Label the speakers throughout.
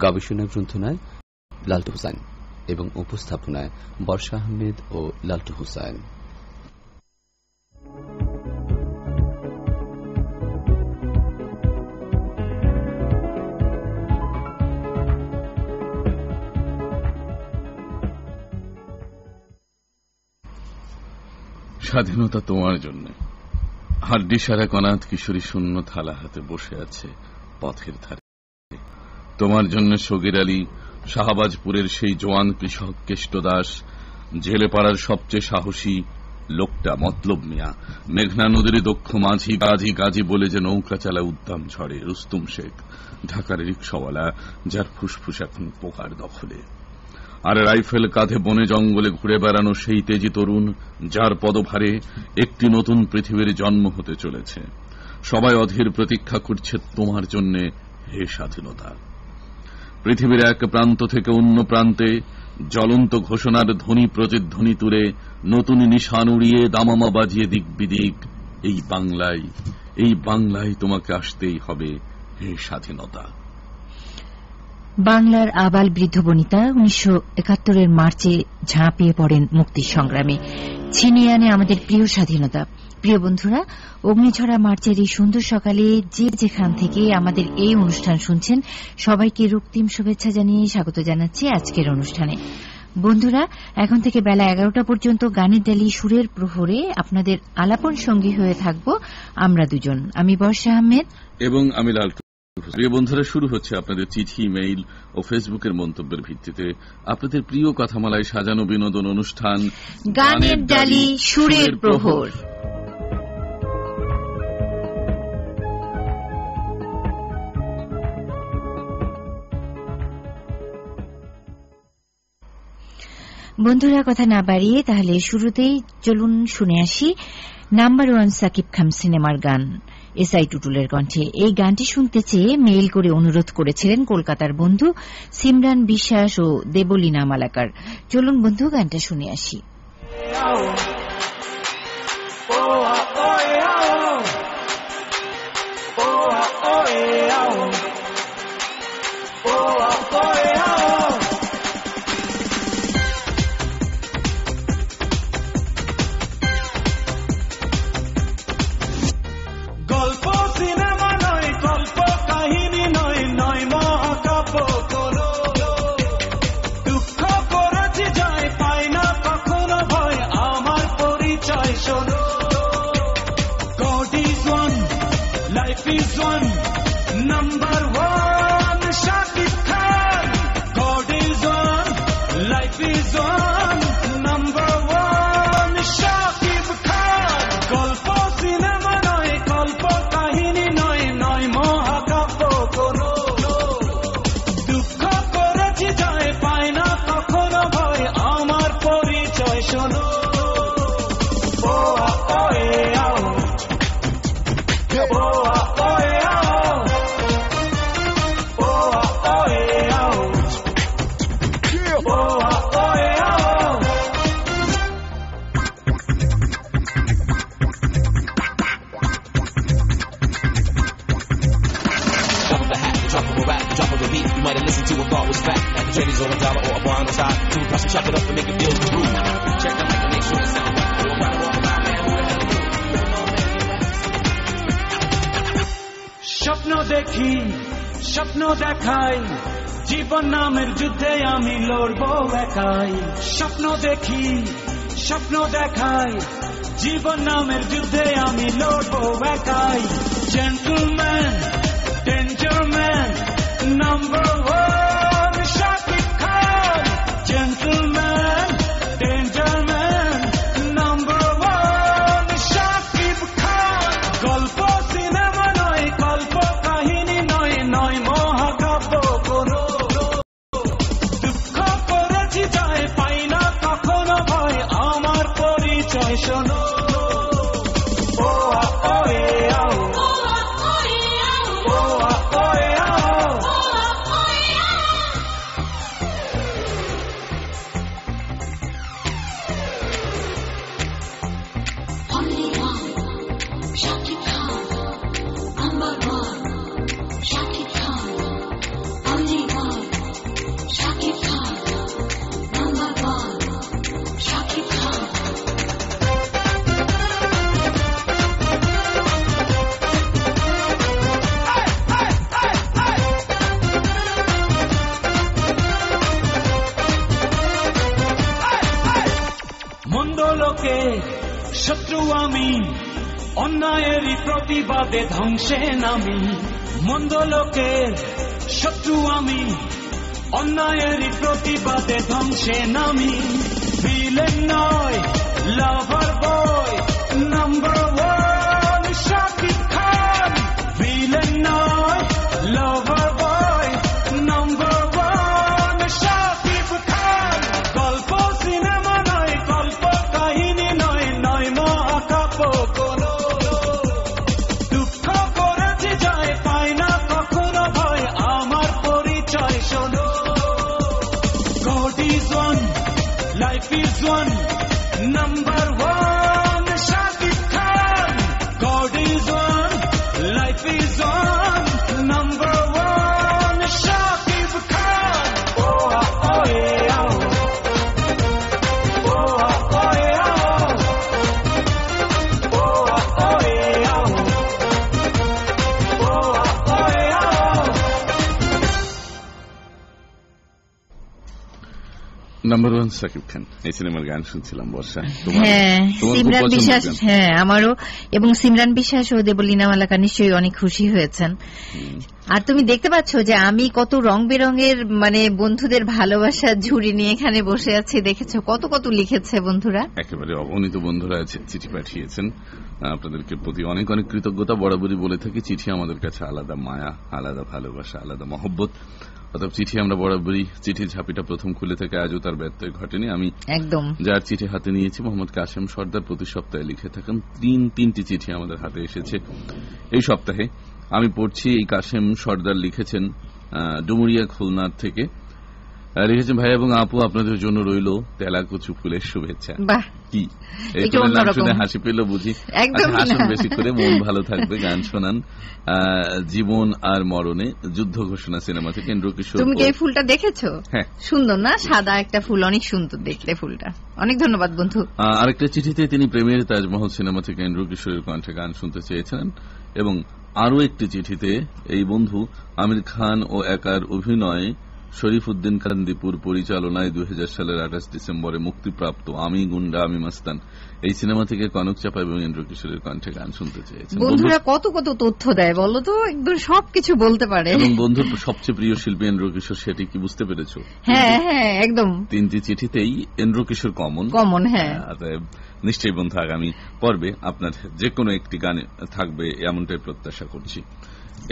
Speaker 1: গবেষণা গ্রন্থনায় লালটু হুসাইন এবং উপস্থাপনায় বর্ষা আহমেদ ও লালটু হুসাইন।
Speaker 2: স্বাধীনতা তোমার জন্য। হাড্ডিসারা অনাথ কিশোরী শূন্য থালা হাতে বসে আছে পথের ধারে। তোমার জন্য সগীর আলী, শাহবাজপুরের সেই জোয়ান কৃষক কেষ্ট দাস, জেলে পাড়ার সবচেয়ে সাহসী লোকটা মতলব মিয়া, মেঘনা নদীর দক্ষ মাঝি গাজী গাজী বলে যে নৌকা চালায় উদ্দাম ঝড়ে রুস্তুম শেখ, ঢাকার রিক্সাওয়ালা যার ফুসফুস এখন পোকার দখলে, আর রাইফেল কাঁধে বনে জঙ্গলে ঘুরে বেড়ানো সেই তেজি তরুণ যার পদভারে একটি নতুন পৃথিবীর জন্ম হতে চলেছে। সবাই অধীর প্রতীক্ষা করছে তোমার জন্য, হে স্বাধীনতা। পৃথিবীর এক প্রান্ত থেকে অন্য প্রান্তে জ্বলন্ত ঘোষণার ধ্বনি প্রতিধ্বনি তুলে নতুন নিশান উড়িয়ে দামামা বাজিয়ে দিক বিদিক, এই বাংলায় তোমাকে আসতেই হবে, হে স্বাধীনতা।
Speaker 3: বাংলার আবাল বৃদ্ধ বনিতা 1971 মার্চে ঝাঁপিয়ে পড়েন মুক্তির সংগ্রামে, ছিনিয়ে আনে আমাদের প্রিয় স্বাধীনতা। প্রিয় বন্ধুরা, অগ্নিঝরা মার্চের এই সুন্দর সকালে যে যেখান থেকে আমাদের এই অনুষ্ঠান শুনছেন সবাইকে রক্তিম শুভেচ্ছা জানিয়ে স্বাগত জানাচ্ছি আজকের অনুষ্ঠানে। বন্ধুরা, এখন থেকে বেলা 11টা পর্যন্ত গানের ডালি সুরের প্রহরে আপনাদের আলাপন সঙ্গী হয়ে থাকব আমরা দুজন, আমি বর্ষা আহমেদ এবং
Speaker 2: আমি লালটু। প্রিয় বন্ধুরা, শুরু হচ্ছে আপনাদের চিঠি, ইমেইল ও ফেসবুকের মন্তব্যের ভিত্তিতে আপনাদের প্রিয় কথামালায় সাজানো বিনোদন অনুষ্ঠান
Speaker 3: গানের ডালি সুরের প্রহর। বন্ধুরা, কথা না বাড়িয়ে তাহলে শুরুতেই চলুন শুনে আসি নাম্বার 1 সাকিব খান সিনেমার গান এসআই টুটুলের কণ্ঠে। এই গানটি শুনতে চেয়ে মেইল করে অনুরোধ করেছিলেন কলকাতার বন্ধু সিমরান বিশ্বাস ও দেবলীনা মালাকার। চলুন বন্ধু, গানটা শুনে আসি।
Speaker 4: স্বপ্ন দেখাই জীবন নামের যুদ্ধে আমি লড়বো একাই। স্বপ্ন দেখি, স্বপ্ন দেখাই জীবন নামের যুদ্ধে আমি লড়বো একাই। Gentleman, danger man, number 1 Shakib Khan. Gentleman, danger man, number 1 Shakib Khan. গল্প সিনেমা নয়, গল্প কাহিনী নয়, নয় মহাকাব্য কোনো। দুঃখ করেছি যায় পাই না কখনো ভয়, আমার পরিচয় শোনো। ও আ ও এ আও, ও আ ও এ আও, ও আ ও এ আও। লোকে শত্রু আমি, অন্যায়েরই প্রতিবাদে ধ্বংসে নামি। মন্দ লোকে শত্রু আমি, অন্যায়েরই প্রতিবাদে ধ্বংসে নামি। ভিলেন নয় লাভার বয়, নাম্বার ওয়ান শাকিব খান। ভিলেন নয় লাভার বয়, নাম্বার ওয়ান শাকিব খান। গল্প সিনেমা নয়, গল্প কাহিনী নয়, নয় মহাকাব্য কোনো। দুঃখ করেছে যায়, পায় না কখনো ভয়, আমার পরিচয় শোনো। God is one, life is one, number one Shakib Khan. God is one, life is one, number one Shakib Khan. Oh oh yeah, oh oh yeah, oh oh yeah, oh oh yeah.
Speaker 2: Number one Shakib Khan, এই সিনেমার গান শুনছিলাম বর্ষা।
Speaker 3: হ্যাঁ, সিমরান বিশ্বাস, হ্যাঁ আমারও, এবং সিমরান বিশ্বাস ও দেবলীনা মালাকা নিশ্চয়ই অনেক খুশি হয়েছেন। আর তুমি দেখতে পাচ্ছ যে আমি কত রং বেরঙের মানে বন্ধুদের ভালোবাসা ঝুড়ি নিয়ে এখানে বসে আছি, দেখেছো কত কত লিখেছে বন্ধুরা,
Speaker 2: একেবারে অগণিত বন্ধুরা চিঠি পাঠিয়েছেন। আপনাদেরকে প্রতি অনেক অনেক কৃতজ্ঞতা। বরাবরই বলে থাকি, চিঠি আমাদের কাছে আলাদা মায়া, আলাদা ভালোবাসা, আলাদা মহব্বত। অর্থাৎ চিঠি আমরা বরাবরই, চিঠির ঝাঁপিটা প্রথম খুলে থেকে আজও তার ব্যত্যয় ঘটেনি। আমি একদম যার চিঠি হাতে নিয়েছি মোহাম্মদ কাশেম সর্দার, প্রতি সপ্তাহে লিখে থাকেন। তিনটি চিঠি আমাদের হাতে এসেছে এই সপ্তাহে। আমি পড়ছি, এই কাশেম সর্দার লিখেছেন ডুমুরিয়া খুলনার থেকে। লিখেছেন, ভাই এবং আপু আপনাদের জন্য রইল তেলাকুচু ফুলের শুভেচ্ছা। কি এই নাম শুনে হাসি পেল বুঝি? হাসুন বেশি করে, মন ভালো থাকবে। গান শোনান জীবন আর মরণে, যুদ্ধ ঘোষণা সিনেমা থেকে ইন্দ্রকিশোর।
Speaker 3: তুমি কি এই ফুলটা দেখেছো? হ্যাঁ, সুন্দর না? সাদা একটা ফুল, অনেক সুন্দর দেখতে ফুলটা। অনেক ধন্যবাদ বন্ধু।
Speaker 2: আরেকটা চিঠিতে তিনি প্রেমের তাজমহল সিনেমা থেকে ইন্দ্রকিশোরের কণ্ঠে গান শুনতে চেয়েছিলেন। এবং আরো একটি চিঠিতে এই বন্ধু আমির খান ও একার অভিনয়ে শরীফউদ্দিন কান্দিপুর পরিচালনায় 2000 সালের 28 ডিসেম্বরে মুক্তিপ্রাপ্ত আমি গুন্ডা আমি মাস্তান এই সিনেমা থেকে কনক চাপা এবং ইন্দ্রকিশোরের কণ্ঠে গান শুনতে চেয়েছেন।
Speaker 3: বন্ধুরা কত কত তথ্য দেয় বলো তো, একদম সবকিছু বলতে পারে।
Speaker 2: এবং বন্ধুর সবচেয়ে প্রিয় শিল্পী ইন্দ্রকিশোর, সেটি কি বুঝতে পেরেছো?
Speaker 3: হ্যাঁ হ্যাঁ, একদম
Speaker 2: তিনটি চিঠিতেই ইন্দ্রকিশোর কমন। হ্যাঁ, নিশ্চয়ই বন্ধু আগামী পর্বে আপনার যে কোনো একটি গানে থাকবে এমনটাই প্রত্যাশা করছি।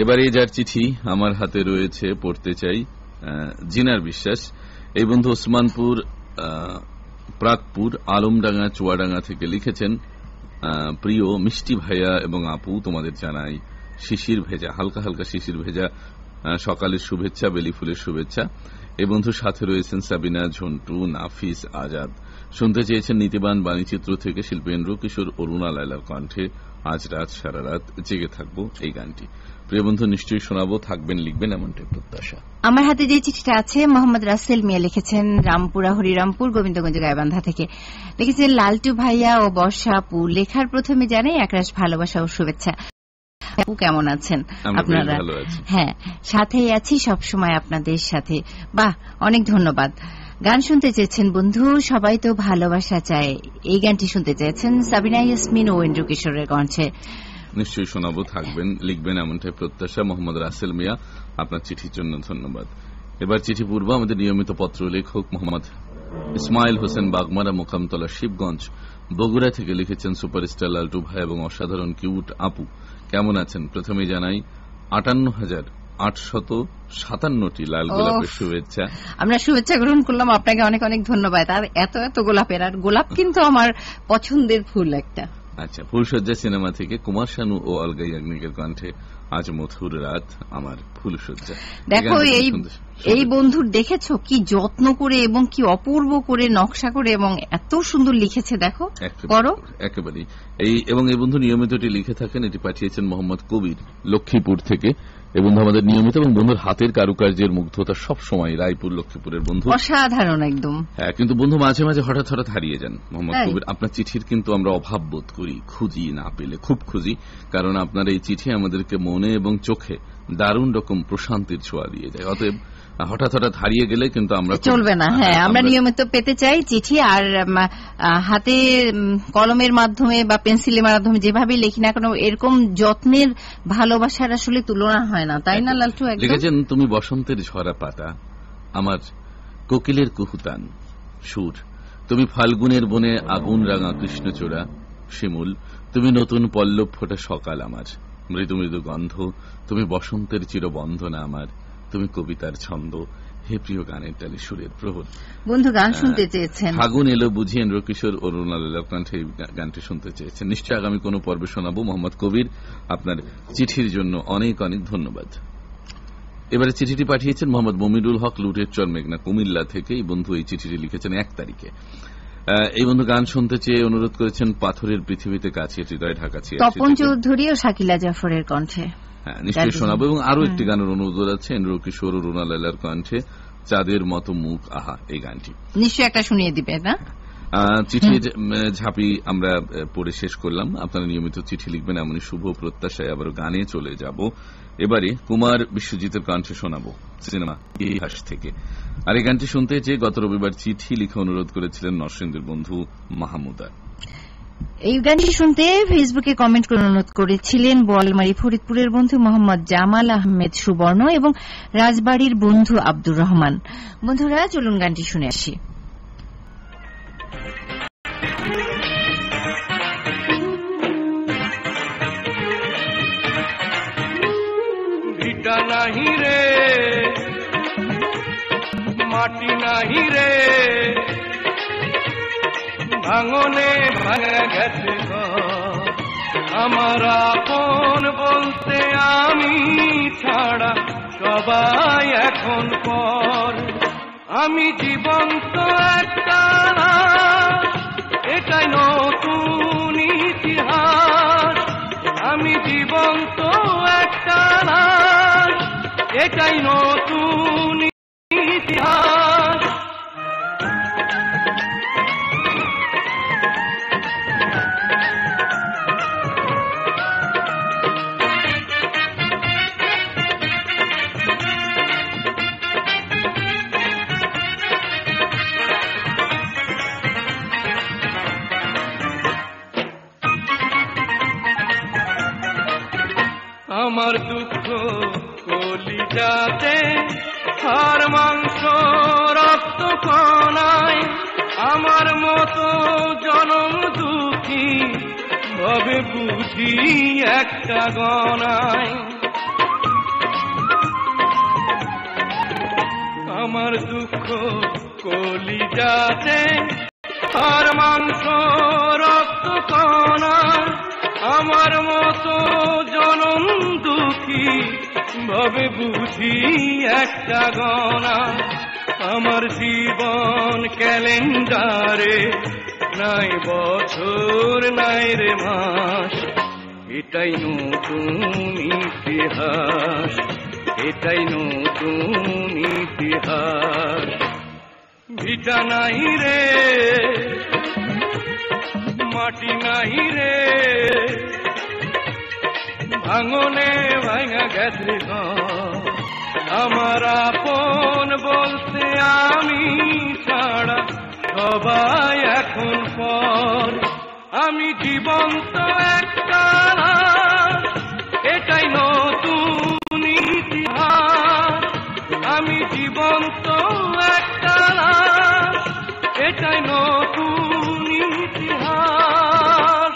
Speaker 2: এবারে যার চিঠি আমার হাতে রয়েছে পড়তে চাই, জিনার বিশ্বাস। এই বন্ধু ওসমানপুর প্রাকপুর আলমডাঙ্গা চুয়াডাঙ্গা থেকে লিখেছেন, প্রিয় মিষ্টি ভাইয়া এবং আপু, তোমাদের জানাই শিশির ভেজা, হালকা হালকা শিশির ভেজা সকালের শুভেচ্ছা, বেলি ফুলের শুভেচ্ছা। এই বন্ধুর সাথে রয়েছেন সাবিনা, ঝন্টু, নাফিস, আজাদ। শুনতে চেয়েছেন নীতিবান বাণীচিত্র থেকে শিল্পী ইন্দ্রকিশোর, অরুণা লায়লার কণ্ঠে আজ রাত সারা রাত জেগে থাকবো এই গানটি। প্রিয় বন্ধু নিশ্চয়ই শোনাবো, থাকবেন লিখবেন এমনটাই প্রত্যাশা।
Speaker 3: আমার হাতে যে চিঠিটা আছে মোহাম্মদ রাসেল মিয়া লিখেছেন রামপুরা হরিরামপুর গোবিন্দগঞ্জ গাইবান্ধা থেকে। লিখেছেন, লালটু ভাইয়া ও বর্ষা আপু, লেখার প্রথমে জানাই একরাশ ভালোবাসা ও শুভেচ্ছা। আপু কেমন আছেন আপনারা? হ্যাঁ, সাথেই আছি সবসময় আপনাদের সাথে। বাহ, অনেক ধন্যবাদ। গান শুনতে চেয়েছেন বন্ধু, সবাই তো ভালোবাসা চায়, এই গানটি শুনতে চেয়েছেন সাবিনা ইয়াসমিন ও ইন্দ্রকিশোরের কণ্ঠে।
Speaker 2: নিশ্চয়ই শোনাবো, থাকবেন লিখবেন এমনটাই প্রত্যাশা। মোহাম্মদ রাসেল মিয়া, আপনার চিঠির জন্য ধন্যবাদ। এবার চিঠি পূর্ব আমাদের নিয়মিত পত্র লেখক মোহাম্মদ ইসমাইল হোসেন বাগমারা, মোকামতলা, শিবগঞ্জ, বগুড়া থেকে লিখেছেন, সুপারস্টার লালটু ভাই এবং অসাধারণ কিউট আপু কেমন আছেন? প্রথমে জানাই 58,857টি লাল গোলাপের শুভেচ্ছা।
Speaker 3: আমরা শুভেচ্ছা গ্রহণ করলাম, আপনাকে অনেক অনেক ধন্যবাদ। আর এত এত গোলাপের, আর গোলাপ কিন্তু আমার পছন্দের ফুল একটা।
Speaker 2: আচ্ছা, ফুলসজ্জা সিনেমা থেকে কুমার শানু ও অলগা ইয়াগনিকের কণ্ঠে আজ মধুর রাত আমার ফুলসজ্জা।
Speaker 3: দেখো এই বন্ধুর দেখেছো কি যত্ন করে এবং কি অপূর্ব করে নকশা করে এবং এত সুন্দর লিখেছে, দেখো করো
Speaker 2: একেবারেই। এবং এই বন্ধু নিয়মিত এটি লিখে থাকেন। এটি পাঠিয়েছেন মোহাম্মদ কবির লক্ষ্মীপুর থেকে। এই বন্ধু আমাদের নিয়মিত এবং বন্ধুর হাতের কারুকার্যের মুগ্ধতা সবসময়, রায়পুর লক্ষ্মীপুরের বন্ধু, অসাধারণ একদম। হ্যাঁ, কিন্তু বন্ধু মাঝে মাঝে হঠাৎ হঠাৎ হারিয়ে যান মোহাম্মদ কবির। আপনার চিঠির কিন্তু আমরা অভাব বোধ করি, খুঁজি, না পেলে খুব খুঁজি, কারণ আপনার এই চিঠি আমাদেরকে মনে এবং চোখে দারুণ রকম প্রশান্তির ছোঁয়া দিয়ে যায়। অতএব হঠাৎ হঠাৎ হারিয়ে গেলে কিন্তু আমরা
Speaker 3: চলবে না। হ্যাঁ, আমরা নিয়মিত পেতে চাই চিঠি, আর হাতে কলমের মাধ্যমে বা পেন্সিলের মাধ্যমে যেভাবে লিখি না কেন, এরকম যত্নের ভালোবাসার আসলে তুলনা হয় না, তাই না লালটু?
Speaker 2: লিখেছেন, তুমি বসন্তের ঝরা পাতা, আমার কোকিলের কুহুতান সুর, তুমি ফাল্গুনের বনে আগুন রাঙা কৃষ্ণচূড়া শিমুল, তুমি নতুন পল্লব ফোটা সকাল আমার, মৃদু মৃদু গন্ধ, তুমি বসন্তের চিরবন্ধনা আমার, তুমি কবিতার ছন্দ, হে প্রিয় গানের তালে সুরের প্রহর।
Speaker 3: বন্ধু গান শুনতে চেয়েছেন,
Speaker 2: ফাগুন এলো বুঝি ইন্দ্রকিশোর ও রুনালাল কণ্ঠে গানটি শুনতে চেয়েছেন। নিশ্চয় আগামী কোনো পর্বে শোনাবো। মোহাম্মদ কবির, আপনার চিঠির জন্য অনেক অনেক ধন্যবাদ। এবারে চিঠিটি পাঠিয়েছেন মোহাম্মদ মমিনুল হক, লুটের চর, মেঘনা, কুমিল্লা থেকে। এই বন্ধু এই চিঠিটি লিখেছেন 1 তারিখে। এই বন্ধু গান শুনতে চেয়ে অনুরোধ করেছেন পাথরের পৃথিবীতে কাছে হৃদয় ঢাকা ছিল,
Speaker 3: তপন চৌধুরী ও শাকিলা জাফরের কণ্ঠে।
Speaker 2: হ্যাঁ, নিশ্চয়ই শোনাবো। এবং আরো একটি গানের অনুরোধ আছে ইন্দ্রকিশোর ও রুনালালের কণ্ঠে, চাঁদের মতো মুখ আহা, এই গানটি
Speaker 3: নিশ্চয়ই একটা শুনিয়ে দিবে না?
Speaker 2: চিঠির ঝাঁপি আমরা পড়ে শেষ করলাম। আপনারা নিয়মিত চিঠি লিখবেন এমনই শুভ প্রত্যাশায় আবার গানে চলে যাব। এবারে কুমার বিশ্বজিতের কণ্ঠে শোনাবো সিনেমা ইতিহাস থেকে। আর এই গানটি শুনতে চেয়ে গত রবিবার চিঠি লিখে অনুরোধ করেছিলেন নরসিংদীর বন্ধু মাহমুদা।
Speaker 3: এই গানটি শুনতে ফেসবুকে কমেন্ট করে অনুরোধ করেছিলেন বোয়ালমারী ফরিদপুরের বন্ধু মোহাম্মদ জামাল আহমেদ সুবর্ণ এবং রাজবাড়ির বন্ধু আব্দুর রহমান। বন্ধুরা, চলুন গানটি শুনে আসি।
Speaker 4: ভিটা নাহি রে, মাটি নাহি রে, ভাঙনে ভাঙা গেছে ঘর, আমার আপন বলতে আমি ছাড়া সবাই এখন পর। আমি জীবন্ত একটা লাশ, এটাই নতুন ইতিহাস। আমি জীবন্ত একটা লাশ, এটাই নতুন ইতিহাস। আমার দুঃখ কলিজাতে, আর মাংস রক্ত কণায়, আমার মতো জনম দুঃখী ভাবে বুঝি একটা গণায়। আমার দুঃখ কলিজাতে, আর মাংস রক্ত কণায়, আমার মতো জনম দুঃখী ভাবে বুঝি একটা গণা। আমার জীবন ক্যালেন্ডারে নাই বছর নাই রে মাস, এটাই নতুন ইতিহাস, এটাই নতুন ইতিহাস। ভিটা নাই রে, মাটি নাই রে, ভাঙনে ভাঙা গেছে ঘর, আমার আপন বলতে আমি ছাড়া সবাই এখন পর। আমি জীবন্ত একটা লাশ, এটাই নতুন ইতিহাস। আমি জীবন্ত একটা লাশ, এটাই নতুন ইতিহাস।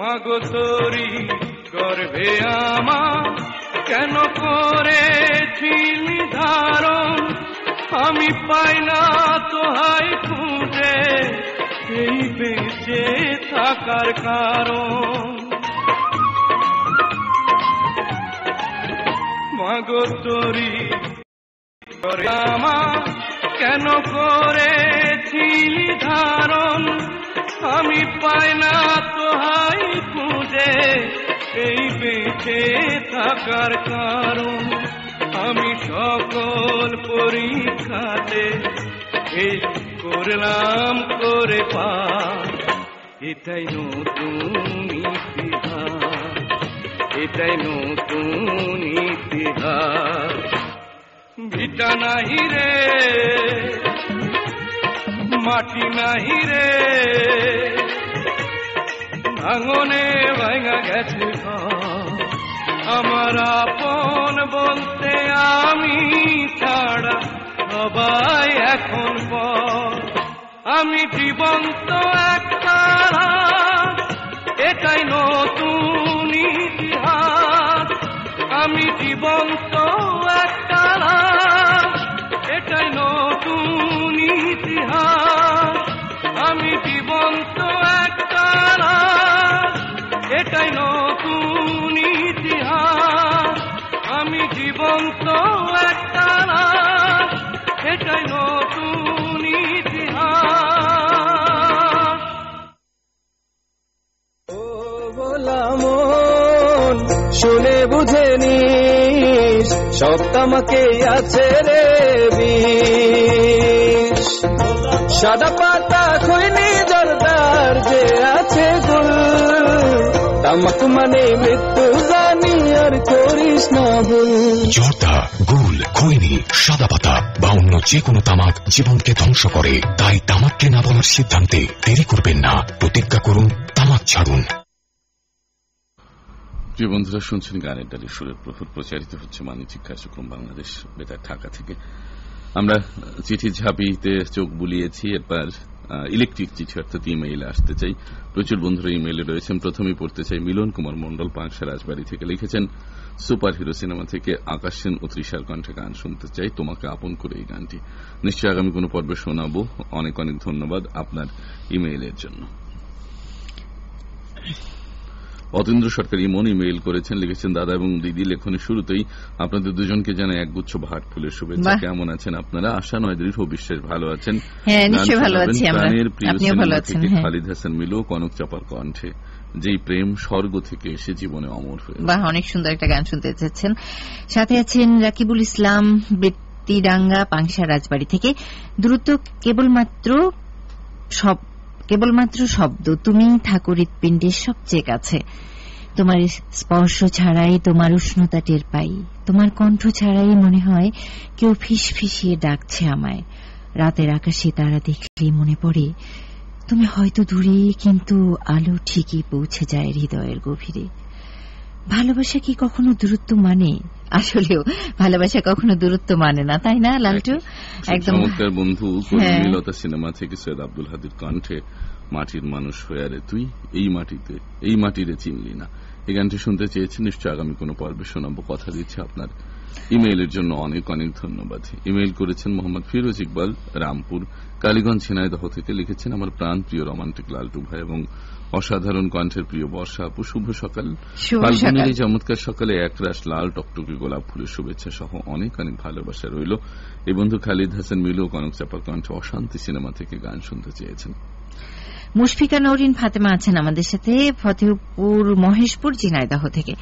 Speaker 4: মাগো তোরি গর্ভে আমার কেন করেছিলি ধারণ, আমি পাই না তোহাই খুঁজে এই বেঁচে থাকার কারণ। মাগো তোরি গর্ভে আমার কেন করেছিলি ধারণ, আমি পাই না তোহাই খুঁজে এই বেঁচে থাকার কারণ। আমি সকল পরীক্ষাতে এই করলাম করে পার, এটাই নতুন ইতিহাস, এটাই নতুন ইতিহাস। ভিটা নাহি রে, মাটি নাহি রে, ভাঙনে ভাঙা গেছে ঘর। আমার আপন বলতে আমি ছাড়া সবাই এখন পর। আমি জীবন্ত একটা রাত, এটাই নতুন ইতিহাস। আমি জীবন্ত একটা রাত, এটাই নতুন ইতিহাস। আমি জীবন্ত একটা রাত, এটাই নতুন ইতিহাস। আমি জীবন্ত একটা রাত, এটাই নতুন ইতিহাস।
Speaker 5: ও ভোলা মন, শুনে বুঝে নিস সব তামাকে আছে রে বিষ। সাদা পাতা খৈনি জর্দার যে আছে গুল, তামাক মানে মৃত্যু জানি আর করিস না ভুল।
Speaker 6: জর্দা, গুল, খৈনি, সাদা পাতা বা অন্য যে কোনো তামাক জীবনকে ধ্বংস করে। তাই তামাককে না বলার সিদ্ধান্তে দেরি করবেন না, প্রতিজ্ঞা করুন তামাক ছাড়ুন।
Speaker 2: প্রিয় বন্ধুরা, শুনছেন গানের ডালি সুরের প্রহর, প্রচারিত হচ্ছে বাণিজ্যিক কার্যক্রম বাংলাদেশ বেতার ঢাকা থেকে। আমরা চিঠি ঝাঁপিতে চোখ বুলিয়েছি, এরপর ইলেকট্রিক চিঠি অর্থাৎ ইমেইলে আসতে চাই। প্রচুর বন্ধুরা ইমেইলে রয়েছেন। প্রথমেই পড়তে চাই মিলন কুমার মন্ডল পাংশা রাজবাড়ি থেকে লিখেছেন, সুপার হিরো সিনেমা থেকে আকাশ সেন ও তৃষার কণ্ঠে গান শুনতে চাই, তোমাকে আপন করে। এই গানটি নিশ্চয়ই আগামী কোনো পর্বে শোনাবো। অনেক অনেক ধন্যবাদ আপনার ইমেইলের জন্য। অতীন্দ্র সরকার ইমন ইমেইল করেছেন, লিখেছেন, দাদা এবং দিদি, লেখনের শুরুতেই আপনাদের দুজনকে জানাই একগুচ্ছ ভাট ফুলের শুভেচ্ছা। কেমন আছেন আপনারা? আশা নয় দৃঢ় বিশ্বাস ভালো আছেন। প্রাণের প্রিয় সিনেমা থেকে খালিদ হাসান মিলু, কনক চাপার কণ্ঠে যেই প্রেম স্বর্গ থেকে এসে জীবনে অমর হয়ে।
Speaker 3: বাহ, অনেক সুন্দর একটা গান শুনতে চাচ্ছেন। সাথে আছেন রাকিবুল ইসলাম বৃত্তিডাঙ্গা পাংশা রাজবাড়ি থেকে। দ্রুত কেবলমাত্র শব্দ, তুমি থাকো হৃৎপিণ্ডের সবচেয়ে কাছে। তোমার স্পর্শ ছাড়াই তোমার উষ্ণতা টের পাই, তোমার কণ্ঠ ছাড়াই মনে হয় কেউ ফিসফিসিয়ে ডাকছে আমায়। রাতের আকাশে তারা দেখলে মনে পড়ে তুমি হয়তো দূরে, কিন্তু আলো ঠিকই পৌঁছে যায় হৃদয়ের গভীরে। ভালোবাসা কি কখনো দূরত্ব মানে? আসলেও ভালোবাসা কখনো দূরত্ব মানে না, তাই না লালটু?
Speaker 2: একদম চমৎকার বন্ধু। কর্মীলতা সিনেমা থেকে সৈয়দ আব্দুল হাদির কণ্ঠে মাটির মানুষ হয়ে রে তুই, এই মাটিরে চিনলি না। এই গানটি শুনতে চেয়েছেন, নিশ্চয় আগামী কোনো পর্বে শোনাবো, কথা দিচ্ছে। আপনার ইমেইলের জন্য অনেক অনেক ধন্যবাদ। ইমেইল করেছেন মোহাম্মদ ফিরোজ ইকবাল রামপুর কালীগঞ্জ ঝিনাইদহ থেকে, লিখেছেন, আমার প্রাণ প্রিয় রোমান্টিক লালটু ভাই এবং অসাধারণ কণ্ঠের প্রিয় বর্ষা আপু, শুভ সকাল। ফাল্গুনের এই চমৎকার সকালে একরাশ লাল টকটকে গোলাপ ফুলের শুভেচ্ছা সহ অনেক অনেক ভালোবাসা রইল। এই বন্ধু খালিদ হাসান মিলু কনক চাপার কণ্ঠে অশান্তি সিনেমা থেকে গান শুনতে চেয়েছেন।
Speaker 3: মুশফিকা নওরিন ফাতেমা আছেন আমাদের সাথে ফতেহপুর মহেশপুর ঝিনাইদহ থেকে।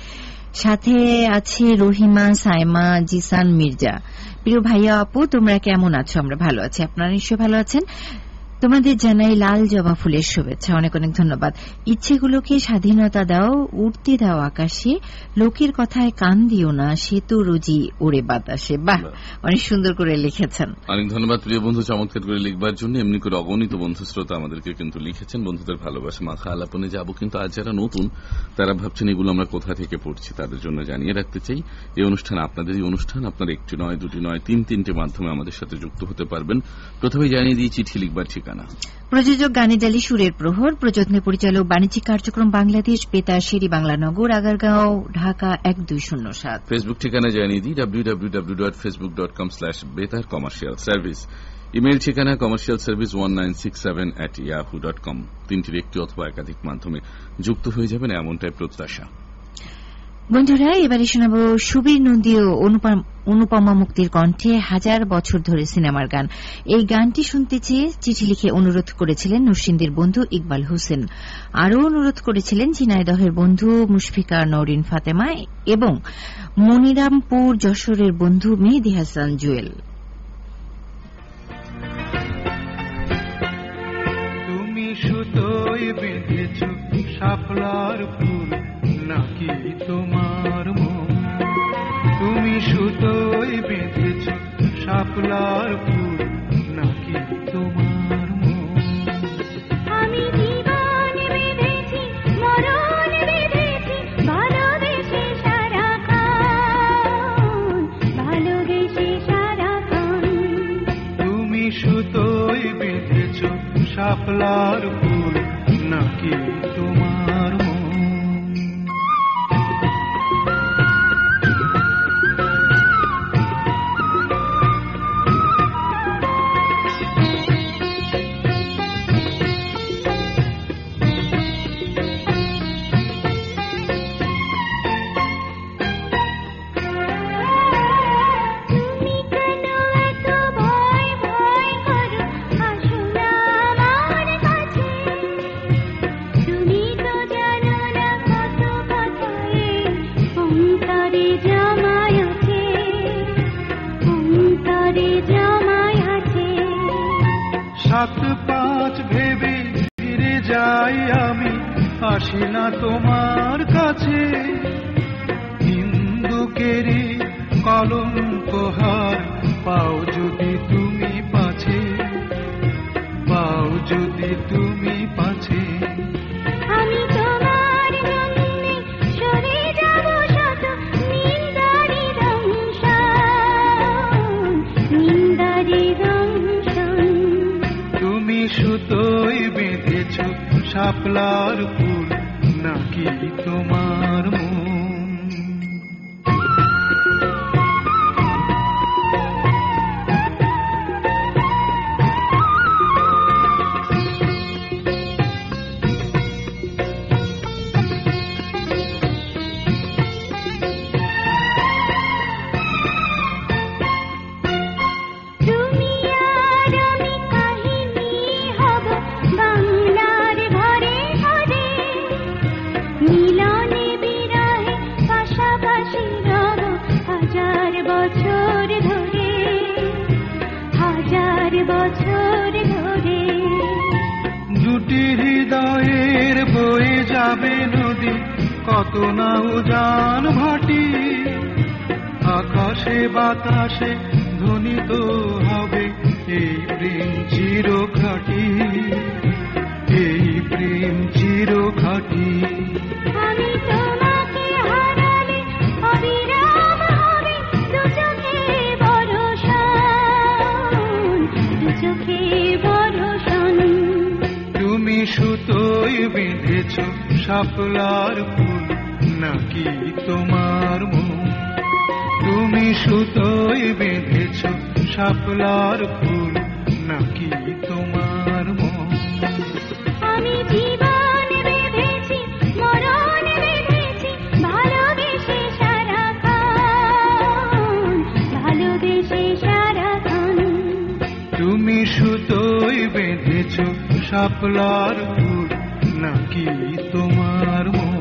Speaker 3: সাথে আছে রহিমা, সাইমা, জিসান, মির্জা। প্রিয় ভাইয়া আপু, তোমরা কেমন আছো? আমরা ভালো আছি, আপনারা নিশ্চয়ই ভালো আছেন। তোমাদের জানাই লাল জবা ফুলের শুভেচ্ছা, অনেক অনেক ধন্যবাদ। ইচ্ছেগুলোকে স্বাধীনতা দাও, উড়তে দাও আকাশে, লোকের কথায় কান দিও না, সে তো রোজি ওড়ে বাতাসে। বাহ, অনেক সুন্দর করে লিখেছেন।
Speaker 2: অনেক ধন্যবাদ প্রিয় বন্ধু, চমৎকার করে লিখবার জন্য। এমনি করে অগণিত বন্ধু শ্রোতা আমাদেরকে কিন্তু লিখেছেন। বন্ধুদের ভালোবাসা মাখা আলাপনে যাবো, কিন্তু আজ যারা নতুন তারা ভাবছেন এগুলো আমরা কোথা থেকে পড়ছি, তাদের জন্য জানিয়ে রাখতে চাই এই অনুষ্ঠান আপনাদেরই অনুষ্ঠান। আপনার একটি নয়, দুটি নয়, তিনটে মাধ্যমে আমাদের সাথে যুক্ত হতে পারবেন। প্রথমে জানিয়ে দিই চিঠি লিখবার ঠিকানা।
Speaker 3: প্রযোজক গানে ডালি সুরের প্রহর, প্রযোজনা পরিচালক বাণিজ্যিক কার্যক্রম বাংলাদেশ বেতার, শেরি বাংলানগর, আগারগাঁও, ঢাকা 1207।
Speaker 2: ফেসবুক ঠিকানা জানিয়ে দিই www.facebook.com/বেতার কমার্শিয়াল সার্ভিস। ইমেইল ঠিকানা commercialservice1967@yahoo.com। তিনটির একটি অথবা একাধিক মাধ্যমে যুক্ত হয়ে যাবেন এমনটাই প্রত্যাশা।
Speaker 3: বন্ধুরা, এবারে শোনাবো সুবীর নন্দী ও অনুপমা মুক্তির কণ্ঠে হাজার বছর ধরে সিনেমার গান। এই গানটি শুনতে চেয়ে চিঠি লিখে অনুরোধ করেছিলেন নরসিংদীর বন্ধু ইকবাল হোসেন। আরও অনুরোধ করেছিলেন ঝিনাইদহের বন্ধু মুশফিকা নওরিন ফাতেমা এবং মনিরামপুর যশোরের বন্ধু মেহেদী হাসান জুয়েল।
Speaker 4: তুমি সুতোই বেঁধেছ শাপলার ফুল নাকি তোমার মন? তুমি সুতোই বেঁধেছ শাপলার ফুল নাকি তোমার মন?
Speaker 7: আমি জীবন বেঁধেছি, মরণ বেঁধেছি, ভালোবেসে সারাক্ষণ, ভালোবেসে সারাক্ষণ।
Speaker 4: তুমি সুতোই বেঁধেছ শাপলার ফুল নাকি তোমার মন? সাত পাঁচ ভেবে ফিরে যাই আমি, আসি না তোমার কাছে। হিন্দুকেরই কলঙ্কহার পাও যদি তুমি পাছে, পাও যদি তুমি পাছে।
Speaker 7: আমি তোমার জন্যে সরে যাব শত নিন্দারি দংশন, নিন্দারি দংশন।
Speaker 4: তুমি সুতোই বেঁধেছ শাপলার ফুল নাকি তোমার মন? দুটি হৃদয়ের বয়ে যাবে নদী, কত না উজান ভাটি। আকাশে বাতাসে ধ্বনিত হবে এই প্রেম চিরখাটি, এই প্রেম চিরখাটি।
Speaker 7: আমি তোমাকে হারালে অবিরাম হবে দু চোখে বর্ষণ, দু চোখে বর্ষণ।
Speaker 4: তুমি সুতোই বেঁধেছ শাপলার ফুল নাকি তোমার মন? তুমি সুতোই বেঁধেছ শাপলার ফুল নাকি তোমার মন?
Speaker 7: আমি জীবন বেঁধেছি, মরণ বেঁধেছি, ভালোবেসে সারাক্ষণ, ভালোবেসে সারাক্ষণ।
Speaker 4: তুমি সুতোই বেঁধেছ শাপলার ফুল নাকি তোমার মন?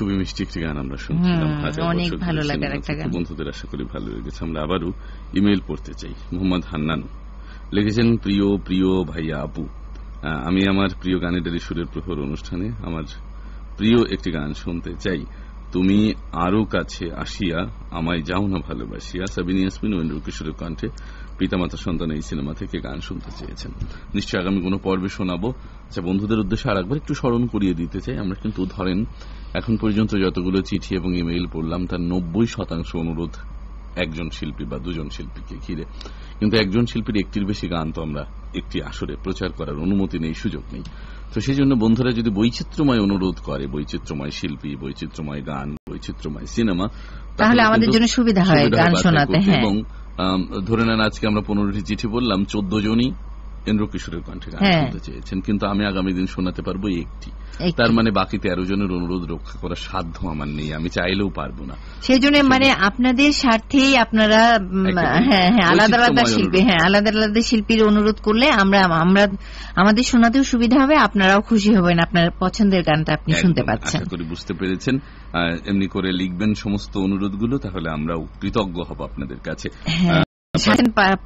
Speaker 2: খুবই মিষ্টি একটি গান আমরা শুনছিলাম,
Speaker 3: অনেক ভালো লাগার একটা গান।
Speaker 2: বন্ধুদের আশা করি ভালো লেগেছে। আমরা আবারও ইমেল পড়তে চাই। মোহাম্মদ হান্নান লিখেছেন, প্রিয় প্রিয় ভাইয়া আপু, আমি আমার প্রিয় গানের সুরের প্রহর অনুষ্ঠানে আমার প্রিয় একটি গান শুনতে চাই। তুমি আরো কাছে আসিয়া আমায় যাও না ভালোবাসিয়া। সাবিনা ইয়াসমিন ও ইন্দ্র কিশোরের কণ্ঠে পিতামাতা সন্তান এই সিনেমা থেকে গান শুনতে চেয়েছেন। নিশ্চয়ই আগামী কোনো পর্বে শোনাবো। আচ্ছা, বন্ধুদের উদ্দেশ্যে আরেকবার একটু স্মরণ করিয়ে দিতে চাই, আমরা কিন্তু ধরেন এখন পর্যন্ত যতগুলো চিঠি এবং ইমেইল পড়লাম তার 90% অনুরোধ একজন শিল্পী বা দুজন শিল্পীকে ঘিরে, কিন্তু একজন শিল্পীর একটির বেশি গান তো আমরা একটি আসরে প্রচার করার অনুমতি নেই, সুযোগ নেই। তো সেই জন্য বন্ধুরা যদি বৈচিত্র্যময় অনুরোধ করে, বৈচিত্র্যময় শিল্পী, বৈচিত্র্যময় গান, বৈচিত্র্যময় সিনেমা,
Speaker 3: তাহলে আমাদের জন্য সুবিধা হয় গান শোনাতে। এবং
Speaker 2: ধরে নেন আজকে আমরা 15টি চিঠি বললাম, 14 জনই এন্দ্র কিশোরের কণ্ঠে গান শুনতে চেয়েছেন, কিন্তু আমি আগামী দিন শোনাতে পারবো একটি। তার মানে বাকি 13 জনের অনুরোধ রক্ষা করার সাধ্য আমার নেই, আমি চাইলেও পারবো না।
Speaker 3: সেই জন্য মানে আপনাদের স্বার্থেই আপনারা আলাদা আলাদা শিল্পী, আলাদা আলাদা শিল্পীর অনুরোধ করলে আমরা আমাদের শোনাতেও সুবিধা হবে, আপনারাও খুশি হবেন, আপনার পছন্দের গানটা আপনি শুনতে পাচ্ছেন।
Speaker 2: আশা করি বুঝতে পেরেছেন। এমনি করে লিখবেন সমস্ত অনুরোধগুলো, তাহলে আমরাও কৃতজ্ঞ হব আপনাদের কাছে।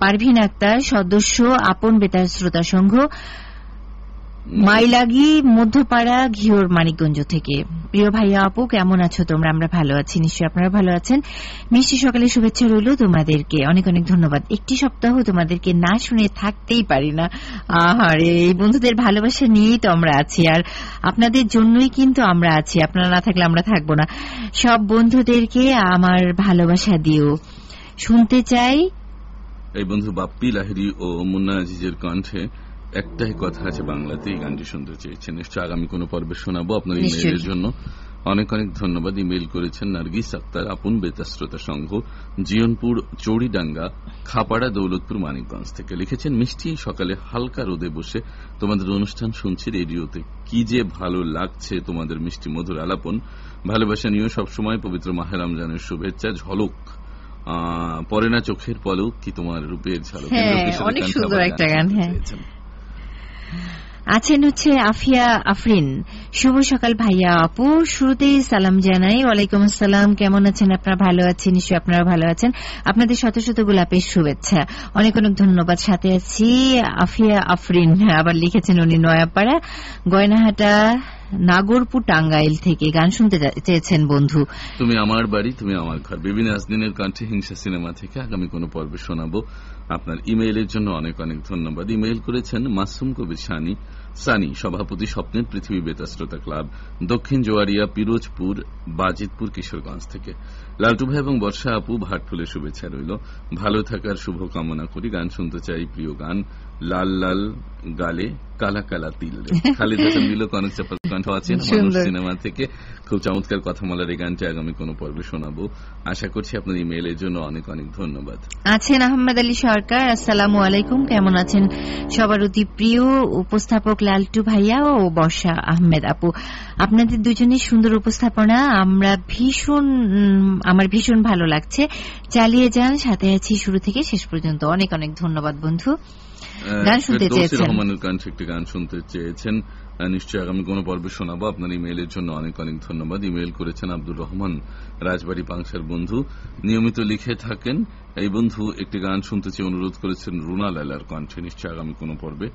Speaker 3: পারভিন আক্তার, সদস্য আপন বেতার শ্রোতা সংঘ, মাইলাগি, মধ্যপাড়া, ঘিওর, মানিকগঞ্জ থেকে। প্রিয় ভাইয়া আপু, কেমন আছো তোমরা? আমরা ভালো আছি, নিশ্চয়ই আপনারা ভালো আছেন। মিষ্টি সকালে শুভেচ্ছা রইল তোমাদেরকে, অনেক অনেক ধন্যবাদ। একটি সপ্তাহ তোমাদেরকে না শুনে থাকতেই পারি না। আরে এই বন্ধুদের ভালোবাসা নিয়েই তো আমরা আছি, আর আপনাদের জন্যই কিন্তু আমরা আছি, আপনারা না থাকলে আমরা থাকবো না। সব বন্ধুদেরকে আমার ভালোবাসা দিও। শুনতে চাই
Speaker 2: এই বন্ধু বাপ্পি লাহিড়ী ও মুন্না আজিজের কণ্ঠে একটাই কথা আছে বাংলাতে, এই গানটি শুনতে চেয়েছেন। নিশ্চয় আগামী কোনো পর্বে শোনাবো। আপনার ইমেইলের জন্য অনেক অনেক ধন্যবাদ। ইমেইল করেছেন নার্গিস আক্তার, আপন বেতার শ্রোতা সংঘ, জিয়নপুর, চৌড়িডাঙ্গা, খাপাড়া, দৌলতপুর, মানিকগঞ্জ থেকে। লিখেছেন, মিষ্টি সকালে হালকা রোদে বসে তোমাদের অনুষ্ঠান শুনছি রেডিওতে, কি যে ভালো লাগছে তোমাদের মিষ্টি মধুর আলাপন। ভালোবাসা নিয়েও সবসময় পবিত্র মাহে রমজানের শুভেচ্ছা। ঝলক পরে না চোখের পলক, কি তোমার রূপের ঝলক।
Speaker 3: অনেক সুন্দর একটা গান। আছেন হচ্ছে আফিয়া আফরিন। শুভ সকাল ভাইয়া আপু, শুরুতেই সালাম জানাই। ওয়ালাইকুম আসসালাম, কেমন আছেন আপনারা? ভালো আছেন, নিশ্চয়ই আপনারা ভালো আছেন। আপনাদের শত শত গোলাপের শুভেচ্ছা, অনেক অনেক ধন্যবাদ। সাথে আছি আফিয়া আফরিন, আবার লিখেছেন উনি নয়াপাড়া, গয়নাহাটা, নাগরপুর, টাঙ্গাইল থেকে। গান শুনতে চেয়েছেন বন্ধু
Speaker 2: তুমি আমার বাড়ি তুমি আমার ঘর, বিবি নাজনীনের কণ্ঠে হিংসা সিনেমা থেকে। আগামী কোনো পর্বে শোনাবো। আপনার ইমেইলের জন্য অনেক অনেক ধন্যবাদ। ইমেইল করেছেন মাসুম কবির সানি, সভাপতি স্বপ্নের পৃথিবী বেতার শ্রোতা ক্লাব, দক্ষিণ জোয়ারিয়া, পিরোজপুর, বাজিতপুর, কিশোরগঞ্জ থেকে। লালটু ভাই এবং বর্ষা আপু, ভাটফুলের শুভেচ্ছা রইল। ভালো থাকার শুভ কামনা করি। গান শুনতে চাই প্রিয় গান লাল লাল গালে কালা কালা তিল। খালিদ হাসান দিল কনক চাপার কণ্ঠ আছেন মানুষ সিনেমা থেকে। খুব চমৎকার কথা বলার এই গানটি আগামী কোনো পর্বে শোনাবো। আশা করছি আপনার ইমেইলের জন্য অনেক অনেক ধন্যবাদ।
Speaker 3: আছেন আহমেদ আলী সরকার, আসসালামু আলাইকুম, কেমন আছেন? সবার অতি প্রিয় উপস্থাপক লালটু ভাইয়া ও বর্ষা আহমেদ আপু, আপনাদের দুজনের সুন্দর উপস্থাপনা আমার ভীষণ ভালো লাগছে। চালিয়ে যান, সাথে আছি শুরু থেকে শেষ পর্যন্ত। অনেক অনেক ধন্যবাদ বন্ধু। গান শুনতে চেয়েছেন, রহমানের
Speaker 2: কণ্ঠে একটি গান শুনতে চেয়েছেন, নিশ্চয়ই আগামী কোনো পর্বে শোনাবো। আপনার ইমেইলের জন্য অনেক অনেক ধন্যবাদ। ইমেইল করেছেন আব্দুর রহমান, রাজবাড়ী, পাংশার বন্ধু, নিয়মিত লিখে থাকেন। এই বন্ধু একটি গান শুনতে চেয়ে অনুরোধ করেছেন রুনা লালার কণ্ঠে, নিশ্চয়ই আগামী কোনো পর্বে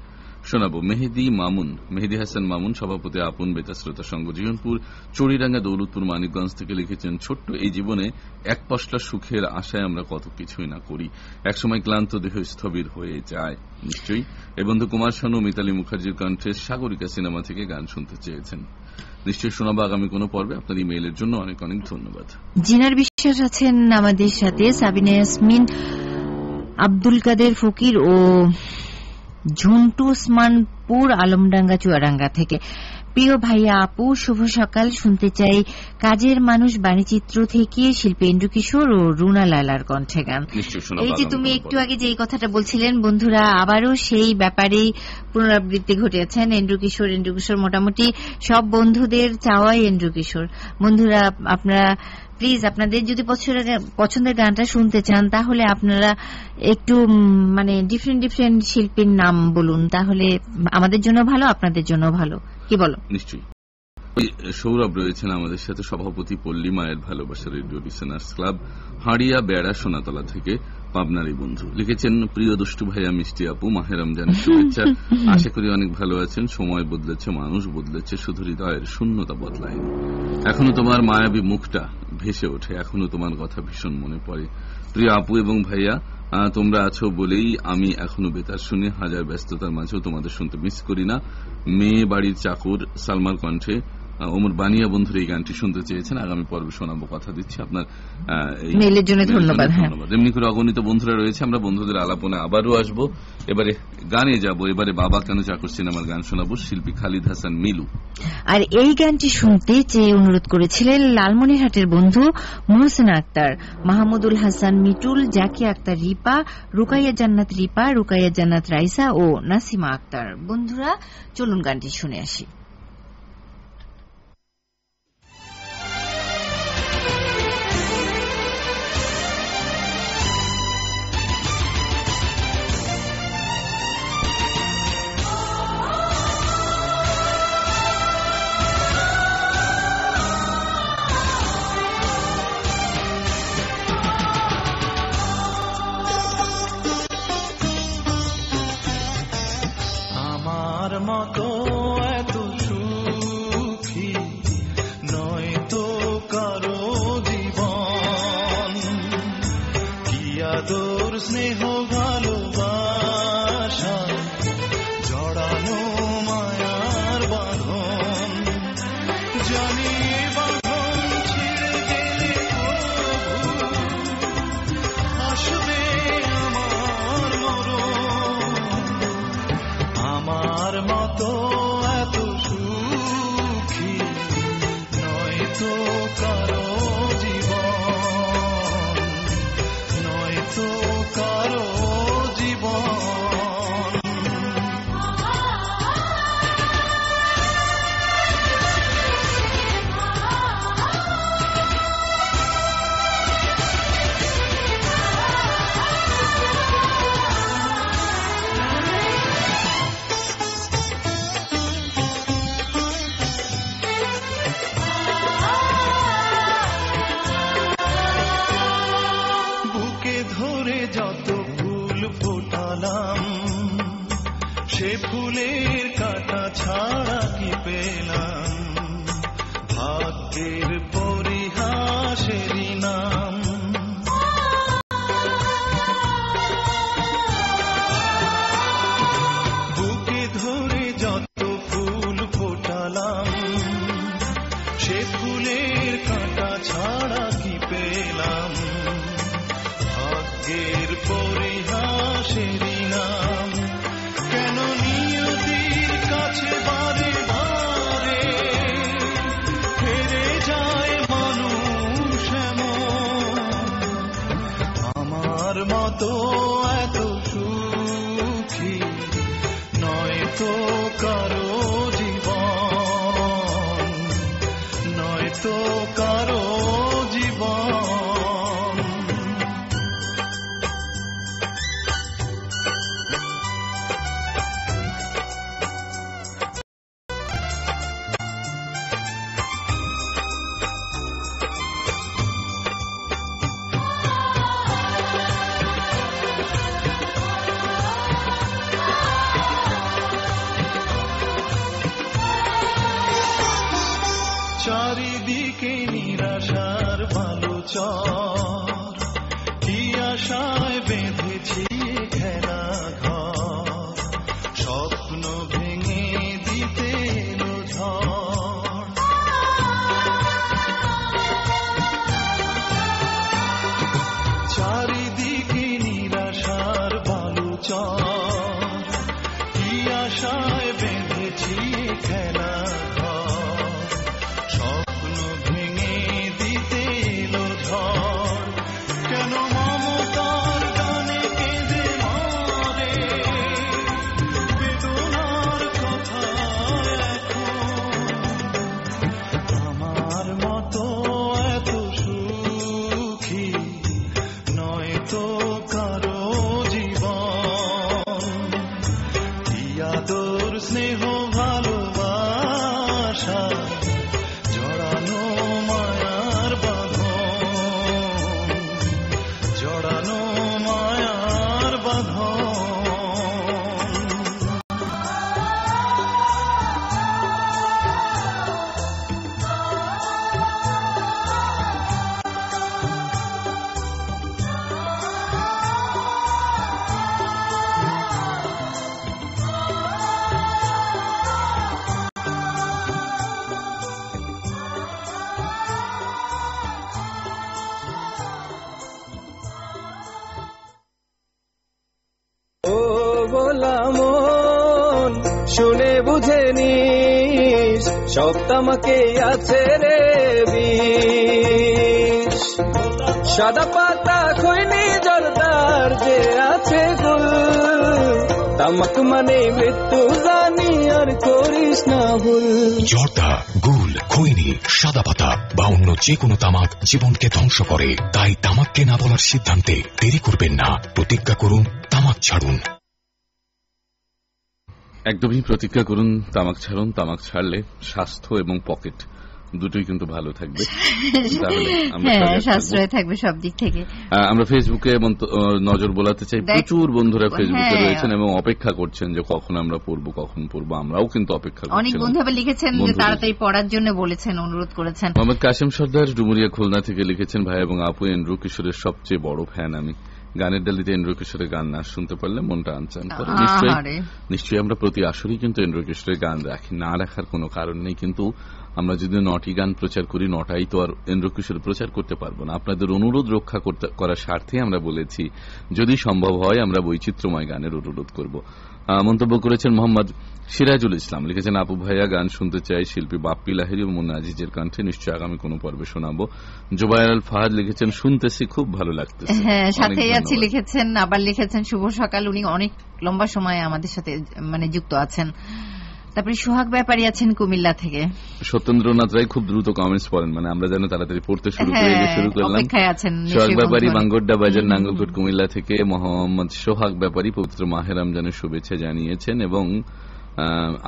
Speaker 2: শোনাবো। মেহেদি হাসান মামুন, সভাপতি আপন বেতার শ্রোতা সংঘ, জীবনপুর, চৌড়িডাঙ্গা, দৌলতপুর, মানিকগঞ্জ থেকে লিখেছেন, ছোট্ট এই জীবনে এক পশলা সুখের আশায় আমরা কত কিছুই না করি, একসময় ক্লান্ত দেহ স্থবির হয়ে যায়। নিশ্চয়ই এই বন্ধু কুমার শানু, মিতালী মুখার্জির কণ্ঠে সাগরিকা সিনেমা থেকে গান শুনতে চেয়েছেন। নিশ্চয়ই শোনাবো আগামী কোনো পর্বে। আপনার ইমেইলের জন্য অনেক অনেক ধন্যবাদ।
Speaker 3: জিনার বিশ্বাস আছেন আমাদের সাথে, সাবিনা ইয়াসমিন, আব্দুল কাদের ফকির ও ঝুন্টু ওসমানপুর, আলমডাঙ্গা, চুয়াডাঙ্গা থেকে। প্রিয় ভাইয়া আপু, শুভ সকাল। শুনতে চাই কাজের মানুষ বাণীচিত্র থেকে শিল্পী এন্ড্রু কিশোর ও রুনা লালার কণ্ঠে গান। এই যে তুমি একটু আগে যে কথাটা বলছিলেন বন্ধুরা, আবারও সেই ব্যাপারেই পুনরাবৃত্তি ঘটেছেন। এন্ড্রু কিশোর মোটামুটি সব বন্ধুদের চাওয়াই এন্ড্রু কিশোর। বন্ধুরা আপনারা প্লিজ, আপনাদের যদি পছন্দের গানটা শুনতে চান তাহলে আপনারা একটু মানে ডিফারেন্ট শিল্পীর নাম বলুন, তাহলে আমাদের জন্য ভালো, আপনাদের জন্য ভালো। কি বলো?
Speaker 2: নিশ্চয়ই। সৌরভ রয়েছেন আমাদের সাথে, সভাপতি পল্লী মায়ের ভালোবাসা রেডিও লিসেনার্স ক্লাব, হাড়িয়া, বেড়া, সোনাতলা থেকে। পাবনারই বন্ধু লিখেছেন, প্রিয় দুষ্টু ভাইয়া মিষ্টি আপু, মাহে রমজানের শুভেচ্ছা। আশা করি অনেক ভালো আছেন। সময় বদলেছে, মানুষ বদলেছে, শুধু হৃদয়ের শূন্যতা বদলায়নি। এখনো তোমার মায়াবী মুখটা ভেসে ওঠে, এখনো তোমার কথা ভীষণ মনে পড়ে। প্রিয় আপু এবং ভাইয়া, তোমরা আছো বলেই আমি এখনো বেতার শুনি। হাজার ব্যস্ততার মাঝেও তোমাদের শুনতে মিস করি না। মেয়ে বাড়ির চাকর সালমার কণ্ঠে ওমর বানিয়া বন্ধুরা এই গানটি শুনতে চেয়েছেন, আগামী পর্বে শোনাবো, কথা দিচ্ছি। আপনার
Speaker 3: মেইলের জন্য ধন্যবাদ।
Speaker 2: এমনি করে অগণিত বন্ধুরা রয়েছে, আমরা বন্ধুদের আলাপনে আবারও আসবো। এবারে গানে যাব, এবারে বাবা কেন চাকর সিনেমার গান শোনাবো, শিল্পী খালিদ হাসান মিলু।
Speaker 3: আর এই গানটি শুনতে চেয়ে অনুরোধ করেছিলেন লালমনিরহাটের বন্ধু মোহসেনা আক্তার, মাহমুদুল হাসান মিটুল, জাকিয়া আক্তার রিপা, রুকাইয়া জান্নাত রিপা, রুকাইয়া জান্নাত রাইসা ও নাসিমা আক্তার। বন্ধুরা, চলুন গানটি শুনে আসি।
Speaker 8: চারিদিকে নিরাশার বালুচর, কি আশায় বেঁধেছি ঘেরা ঘর, স্বপ্ন ভেঙে দিতে এলো ঝড়। চারিদিকে নিরাশার বালুচর, কি আশায় বেঁধেছি ঘেরা ঘর, স্বপ্ন ভেঙে দিতে এলো ঝড়।
Speaker 5: খোলা মন, শুনে বুঝে নিস সব তামাকেই আছে রে বিষ। সাদা পাতা খৈনি জর্দার যে আছে গুল, তামাক মানে মৃত্যু জানি আর করিস না ভুল।
Speaker 6: জর্দা, গুল, খৈনি, সাদা পাতা বা অন্য যে কোনো তামাক জীবনকে ধ্বংস করে। তাই তামাককে না বলার সিদ্ধান্তে দেরি করবেন না। প্রতিজ্ঞা করুন, তামাক ছাড়ুন।
Speaker 2: একদমই প্রতিজ্ঞা করুন, তামাক ছাড়ুন। তামাক ছাড়লে স্বাস্থ্য এবং পকেট দুটোই কিন্তু ভালো থাকবে,
Speaker 3: সাশ্রয় থাকবে সব দিক থেকে।
Speaker 2: আমরা ফেসবুকে নজর বোলাতে চাই, প্রচুর বন্ধুরা ফেসবুকে রয়েছেন এবং অপেক্ষা করছেন যে কখন আমরা পড়বো, কখন পড়বো। আমরাও কিন্তু অপেক্ষা করছি।
Speaker 3: অনেক বন্ধু লিখেছেন যে তাড়াতাড়ি পড়ার জন্য বলেছেন, অনুরোধ করেছেন।
Speaker 2: মোহাম্মদ কাসেম সর্দার ডুমুরিয়া খুলনা থেকে লিখেছেন, ভাই এবং আপু, এন্ড্রু কিশোরের সবচেয়ে বড় ফ্যান আমি। গানের ডালিতে এন্ড্রু কিশোরের গান না শুনতে পারলে মনটা আনচান করে। নিশ্চয়ই আমরা প্রতি আসরেই কিন্তু এন্ড্রু কিশোরের গান রাখি, না রাখার কোনো কারণ নেই। কিন্তু আমরা যদি 9টি গান প্রচার করি, 9টাই তো আর এন্ড্রু কিশোর প্রচার করতে পারবো না। আপনাদের অনুরোধ রক্ষা করার স্বার্থে আমরা বলেছি যদি সম্ভব হয় আমরা বৈচিত্র্যময় গানের অনুরোধ করব। মন্তব্য করেছেন মোহাম্মদ সিরাজুল ইসলাম, লিখেছেন, আপু ভাইয়া গান শুনতে চাই শিল্পী বাপ্পি লাহিড়ী ও মুন্না আজিজের কণ্ঠে, নিশ্চয়ই আগামী কোনো পর্বে শোনাবো। জুবায়ের আল ফাহাদ লিখেছেন, শুনতেছি খুব ভালো লাগতেছে।
Speaker 3: হ্যাঁ, সাথেই আছি লিখেছেন। আবার লিখেছেন শুভ সকাল, উনি অনেক লম্বা সময় আমাদের সাথে যুক্ত আছেন। তারপরে সোহাগ ব্যাপারী আছেন কুমিল্লা থেকে।
Speaker 2: সত্যেন্দ্রনাথ রায় খুব দ্রুত কমেন্টস পড়েন, আমরা যেন তাড়াতাড়ি পড়তে শুরু করলাম। সোহাগ ব্যাপারী বাঙ্গোড্ডা বাজার নাঙ্গলকোট কুমিল্লা থেকে মোহাম্মদ সোহাগ ব্যাপারী পবিত্র মাহে রমজানের শুভেচ্ছা জানিয়েছেন এবং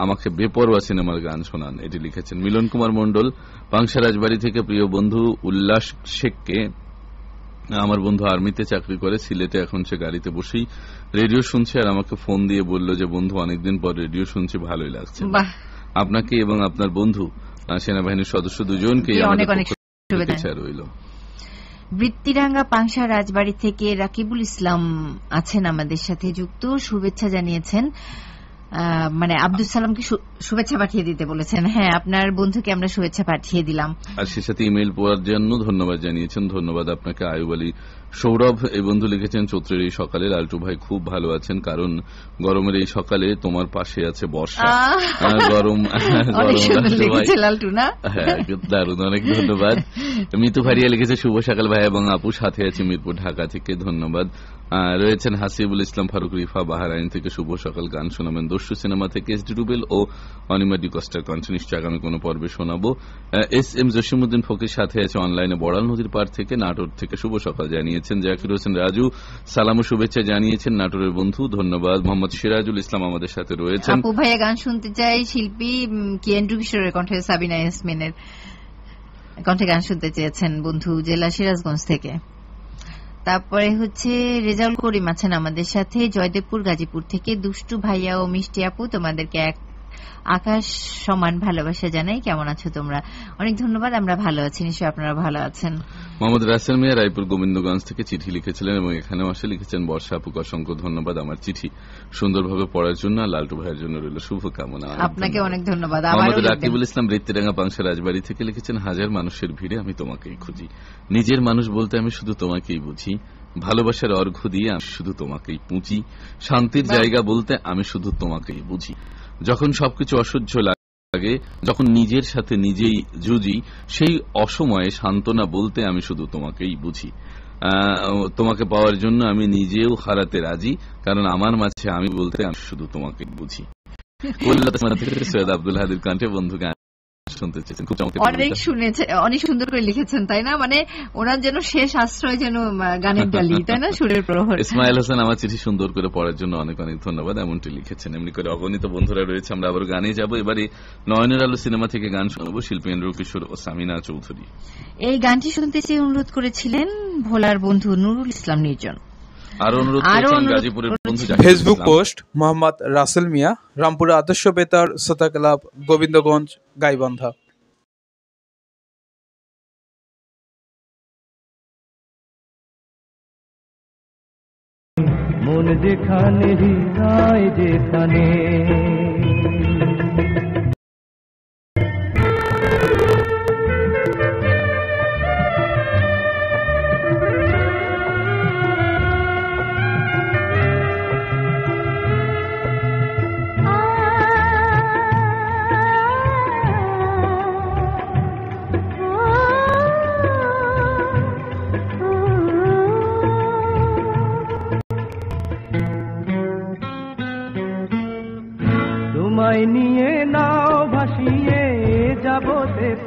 Speaker 2: আমাকে বেপরোয়া সিনেমার গান শোনান, এটি লিখেছেন। মিলন কুমার মন্ডল পাংশা রাজবাড়ী থেকে প্রিয় বন্ধু উল্লাস শেখকে, আমার বন্ধু আর্মিতে চাকরি করে, সিলেটে এখন সে গাড়িতে বসেই রেডিও শুনছে আর আমাকে ফোন দিয়ে বলল যে বন্ধু অনেকদিন পর রেডিও শুনছে, ভালোই লাগছে। আপনাকে এবং আপনার বন্ধু সেনাবাহিনীর সদস্য দুজনকে অনেক অনেক শুভেচ্ছা রইল।
Speaker 3: বৃত্তিরাঙ্গা পাংশা রাজবাড়ী থেকে রাকিবুল ইসলাম আছেন আমাদের সাথে যুক্ত, শুভেচ্ছা জানিয়েছেন। আব্দুল সালামকে শুভেচ্ছা পাঠিয়ে দিতে বলেছেন। হ্যাঁ, আপনার বন্ধুকে আমরা শুভেচ্ছা পাঠিয়ে দিলাম। আর
Speaker 2: সে সাথে ইমেইল পড়ার জন্য ধন্যবাদ জানিয়েছেন। ধন্যবাদ আপনাকে। আয়ুব আলী সৌরভ এই বন্ধু লিখেছেন, চৈত্রের এই সকালে লালটু ভাই খুব ভালো আছেন, কারণ গরমের এই সকালে তোমার পাশে আছে বর্ষা। গরম
Speaker 3: লালটু না?
Speaker 2: হ্যাঁ, দারুণ, অনেক ধন্যবাদ। মিতু ভারিয়া লিখেছে, শুভ সকাল ভাই এবং আপু, সাথে আছে মিরপুর ঢাকা থেকে, ধন্যবাদ। রয়েছেন হাসিবুল ইসলাম ফারুক রিফা বাহারাইন থেকে, শুভ সকাল, গান শোনাবেন দস্যু সিনেমা থেকে এসডি রুবেল ও অনিমা ডিকস্টার কণ্ঠে, নিশ্চয় আগামী কোনো পর্বে শোনাবো। এস এম জসিমউদ্দিন ফকির সাথে আছে অনলাইনে বড়াল নদীর পাড় থেকে, নাটোর থেকে শুভ সকাল জানিয়েছেন। জাকির হোসেন রাজু সালাম ও শুভেচ্ছা জানিয়েছেন, নাটোরের বন্ধু, ধন্যবাদ। মোহাম্মদ সিরাজুল ইসলাম আমাদের সাথে রয়েছেন।
Speaker 3: আপু ভাইয়া গান শুনতে চাই শিল্পী এন্ড্রু কিশোরের কণ্ঠে, সাবিনা ইয়াসমিনের কণ্ঠে গান শুনতে চেয়েছেন বন্ধু, জেলা সিরাজগঞ্জ থেকে। তারপরে রেজাউল করিম আছেন আমাদের সাথে জয়দেবপুর গাজীপুর থেকে, দুষ্টু ভাইয়া ও মিষ্টি আপু, তোমাদেরকে এক আকাশ সমান ভালোবাসা জানাই, কেমন আছো তোমরা? অনেক ধন্যবাদ, আমরা ভালো আছি, নিশ্চয়ই আপনারা ভালো আছেন।
Speaker 2: মোহাম্মদ রাসেল মিয়া রায়পুর গোবিন্দগঞ্জ থেকে চিঠি লিখেছিলেন এবং এখানেও আসে লিখেছেন, বর্ষা আপুকে অসংখ্য ধন্যবাদ আমার চিঠি সুন্দরভাবে পড়ার জন্য, লালটু ভাইয়ের জন্য রইল শুভকামনা।
Speaker 3: আপনাকে অনেক ধন্যবাদ।
Speaker 2: মোহাম্মদ রাকিবুল ইসলাম বৃত্তিরাঙ্গা পাংশা রাজবাড়ী থেকে লিখেছেন, হাজার মানুষের ভিড়ে আমি তোমাকেই খুঁজি, নিজের মানুষ বলতে আমি শুধু তোমাকেই বুঝি, ভালোবাসার অর্ঘ্য দিয়ে আমি শুধু তোমাকেই পুঁজি, শান্তির জায়গা বলতে আমি শুধু তোমাকেই বুঝি, যখন সবকিছু অসহ্য লাগে, যখন নিজের সাথে নিজেই জুজি, সেই অসময়ে সান্ত্বনা বলতে আমি শুধু তোমাকেই বুঝি, তোমাকে পাওয়ার জন্য আমি নিজেও হারাতে রাজি, কারণ আমার মাঝে আমি বলতে আমি শুধু তোমাকে বুঝি। সৈয়দ আব্দুল হাদির কণ্ঠে বন্ধু গান শুনতে চেয়েছেন, খুব
Speaker 3: অনেক সুন্দর করে লিখেছেন, তাই না? ওনার যেন শেষ আশ্রয় যেন গানের ডালি, তাই না? সুরের প্রহর।
Speaker 2: ইসমাইল হোসেন আমার চিঠি সুন্দর করে পড়ার জন্য অনেক অনেক ধন্যবাদ, এমনটি লিখেছেন। এমনি করে অগণিত বন্ধুরা রয়েছে। আমরা আবার গানে যাব। এবারে নয়নের আলো সিনেমা থেকে গান শোনাবো শিল্পী এন্ড্রু কিশোর ও সামিনা চৌধুরী।
Speaker 3: এই গানটি শুনতে চেয়ে অনুরোধ করেছিলেন ভোলার বন্ধু নুরুল ইসলাম নির্জন।
Speaker 9: ফেসবুক পোস্ট মোহাম্মদ রাসেল মিয়া, রামপুরা আদর্শ বেতার শ্রোতা ক্লাব, গোবিন্দগঞ্জ, গাইবান্ধা।
Speaker 4: মন যেখানে হৃদয় যেখানে,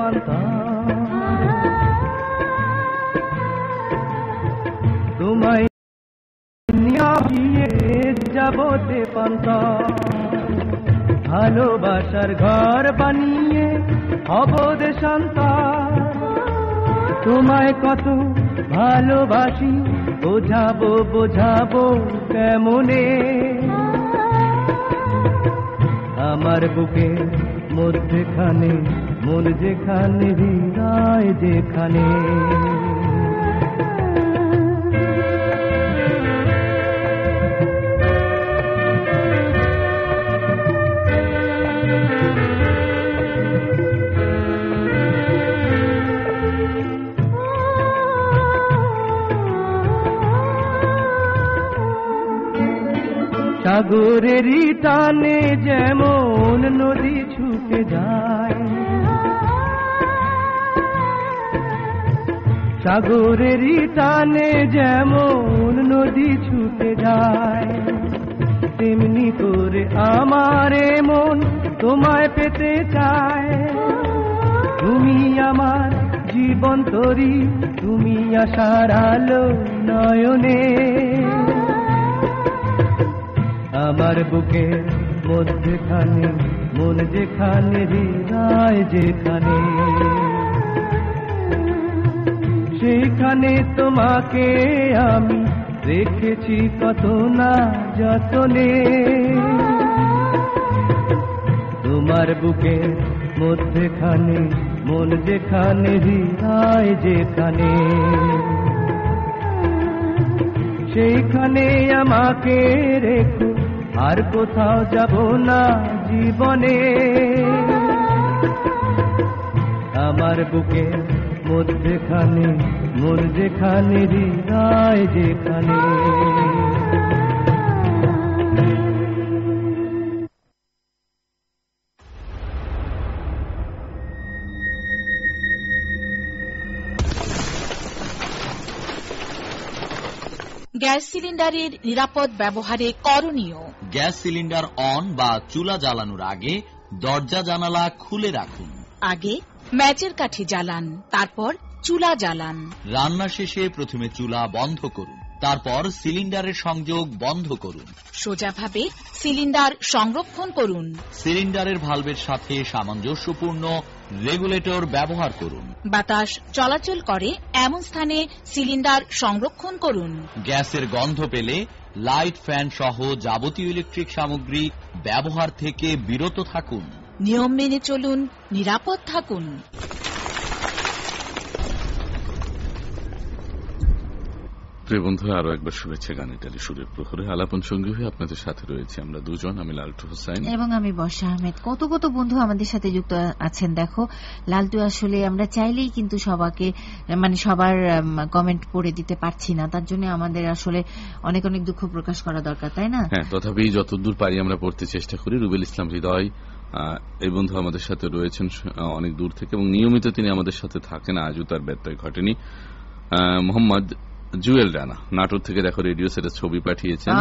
Speaker 10: পান্তা, তোমায় নিয়ে যাবতে পান্তা, ভালোবাসার ঘর বানিয়ে হব দেশান্তা, তোমায় কত ভালোবাসি বোঝাবো বোঝাবো কেমনে, আমার বুকের মধ্যেখানে মন যেখানে হৃদয় যেখানে। সাগরেরই টানে যেমন নদী ছুটে যায়, সাগরেরই টানে যেমন নদী ছুটে যায়, তেমনি করে আমার মন তোমায় পেতে চায়। তুমি আমার জীবন তরি, তুমি আশার আলো নয়নে, আমার বুকের মধ্যেখানে মন যেখানে হৃদয় যেখানে, সেখানে তোমাকে আমি রেখেছি কত না যতনে, তোমার বুকের মধ্যেখানে মন যেখানে হৃদয় যেখানে, সেইখানে আমাকে রেখো আর কোথাও যাব না জীবনে, আমার বুকের মধ্যেখানে মন যেখানে হৃদয় যেখানে।
Speaker 11: গ্যাস সিলিন্ডারের নিরাপদ ব্যবহারে করণীয়:
Speaker 12: গ্যাস সিলিন্ডার অন বা চুলা জ্বালানোর আগে দরজা জানালা খুলে রাখুন।
Speaker 11: আগে ম্যাচের কাঠি জ্বালান, তারপর চুলা জ্বালান।
Speaker 12: রান্না শেষে প্রথমে চুলা বন্ধ করুন, তারপর সিলিন্ডারের সংযোগ বন্ধ করুন।
Speaker 11: সোজাভাবে সিলিন্ডার সংরক্ষণ করুন।
Speaker 12: সিলিন্ডারের ভালভের সাথে সামঞ্জস্যপূর্ণ রেগুলেটর ব্যবহার করুন।
Speaker 11: বাতাস চলাচল করে এমন স্থানে সিলিন্ডার সংরক্ষণ করুন।
Speaker 12: গ্যাসের গন্ধ পেলে লাইট, ফ্যান সহ যাবতীয় ইলেকট্রিক সামগ্রী ব্যবহার থেকে বিরত থাকুন।
Speaker 11: নিয়ম মেনে চলুন, নিরাপদ থাকুন।
Speaker 2: প্রিয় বন্ধু, আরো একবার শুভেচ্ছা গানিটালি সুরের প্রহরে আলাপন সঙ্গী হয়ে আপনাদের সাথে রয়েছে আমরা দুজন, আমি লালটু হোসেন
Speaker 3: এবং আমি বর্ষা আহমেদ। কত কত বন্ধু আমাদের সাথে যুক্ত আছেন। দেখো লালটু, আসলে আমরা চাইলেই কিন্তু সবাইকে সবার কমেন্ট পড়ে দিতে পারছি না, তার জন্য আমাদের আসলে অনেক অনেক দুঃখ প্রকাশ করা দরকার, তাই না?
Speaker 2: হ্যাঁ, তথাপি যতদূর পারি আমরা পড়তে চেষ্টা করি। রুবেল ইসলাম হৃদয় এই বন্ধু আমাদের সাথে রয়েছেন অনেক দূর থেকে এবং নিয়মিত তিনি আমাদের সাথে থাকেন, আজও তার ব্যত্যয় ঘটেনি। মোহাম্মদ জুয়েল রানা নাটোর থেকে দেখো রেডিও সেটা ছবি পাঠিয়েছেন,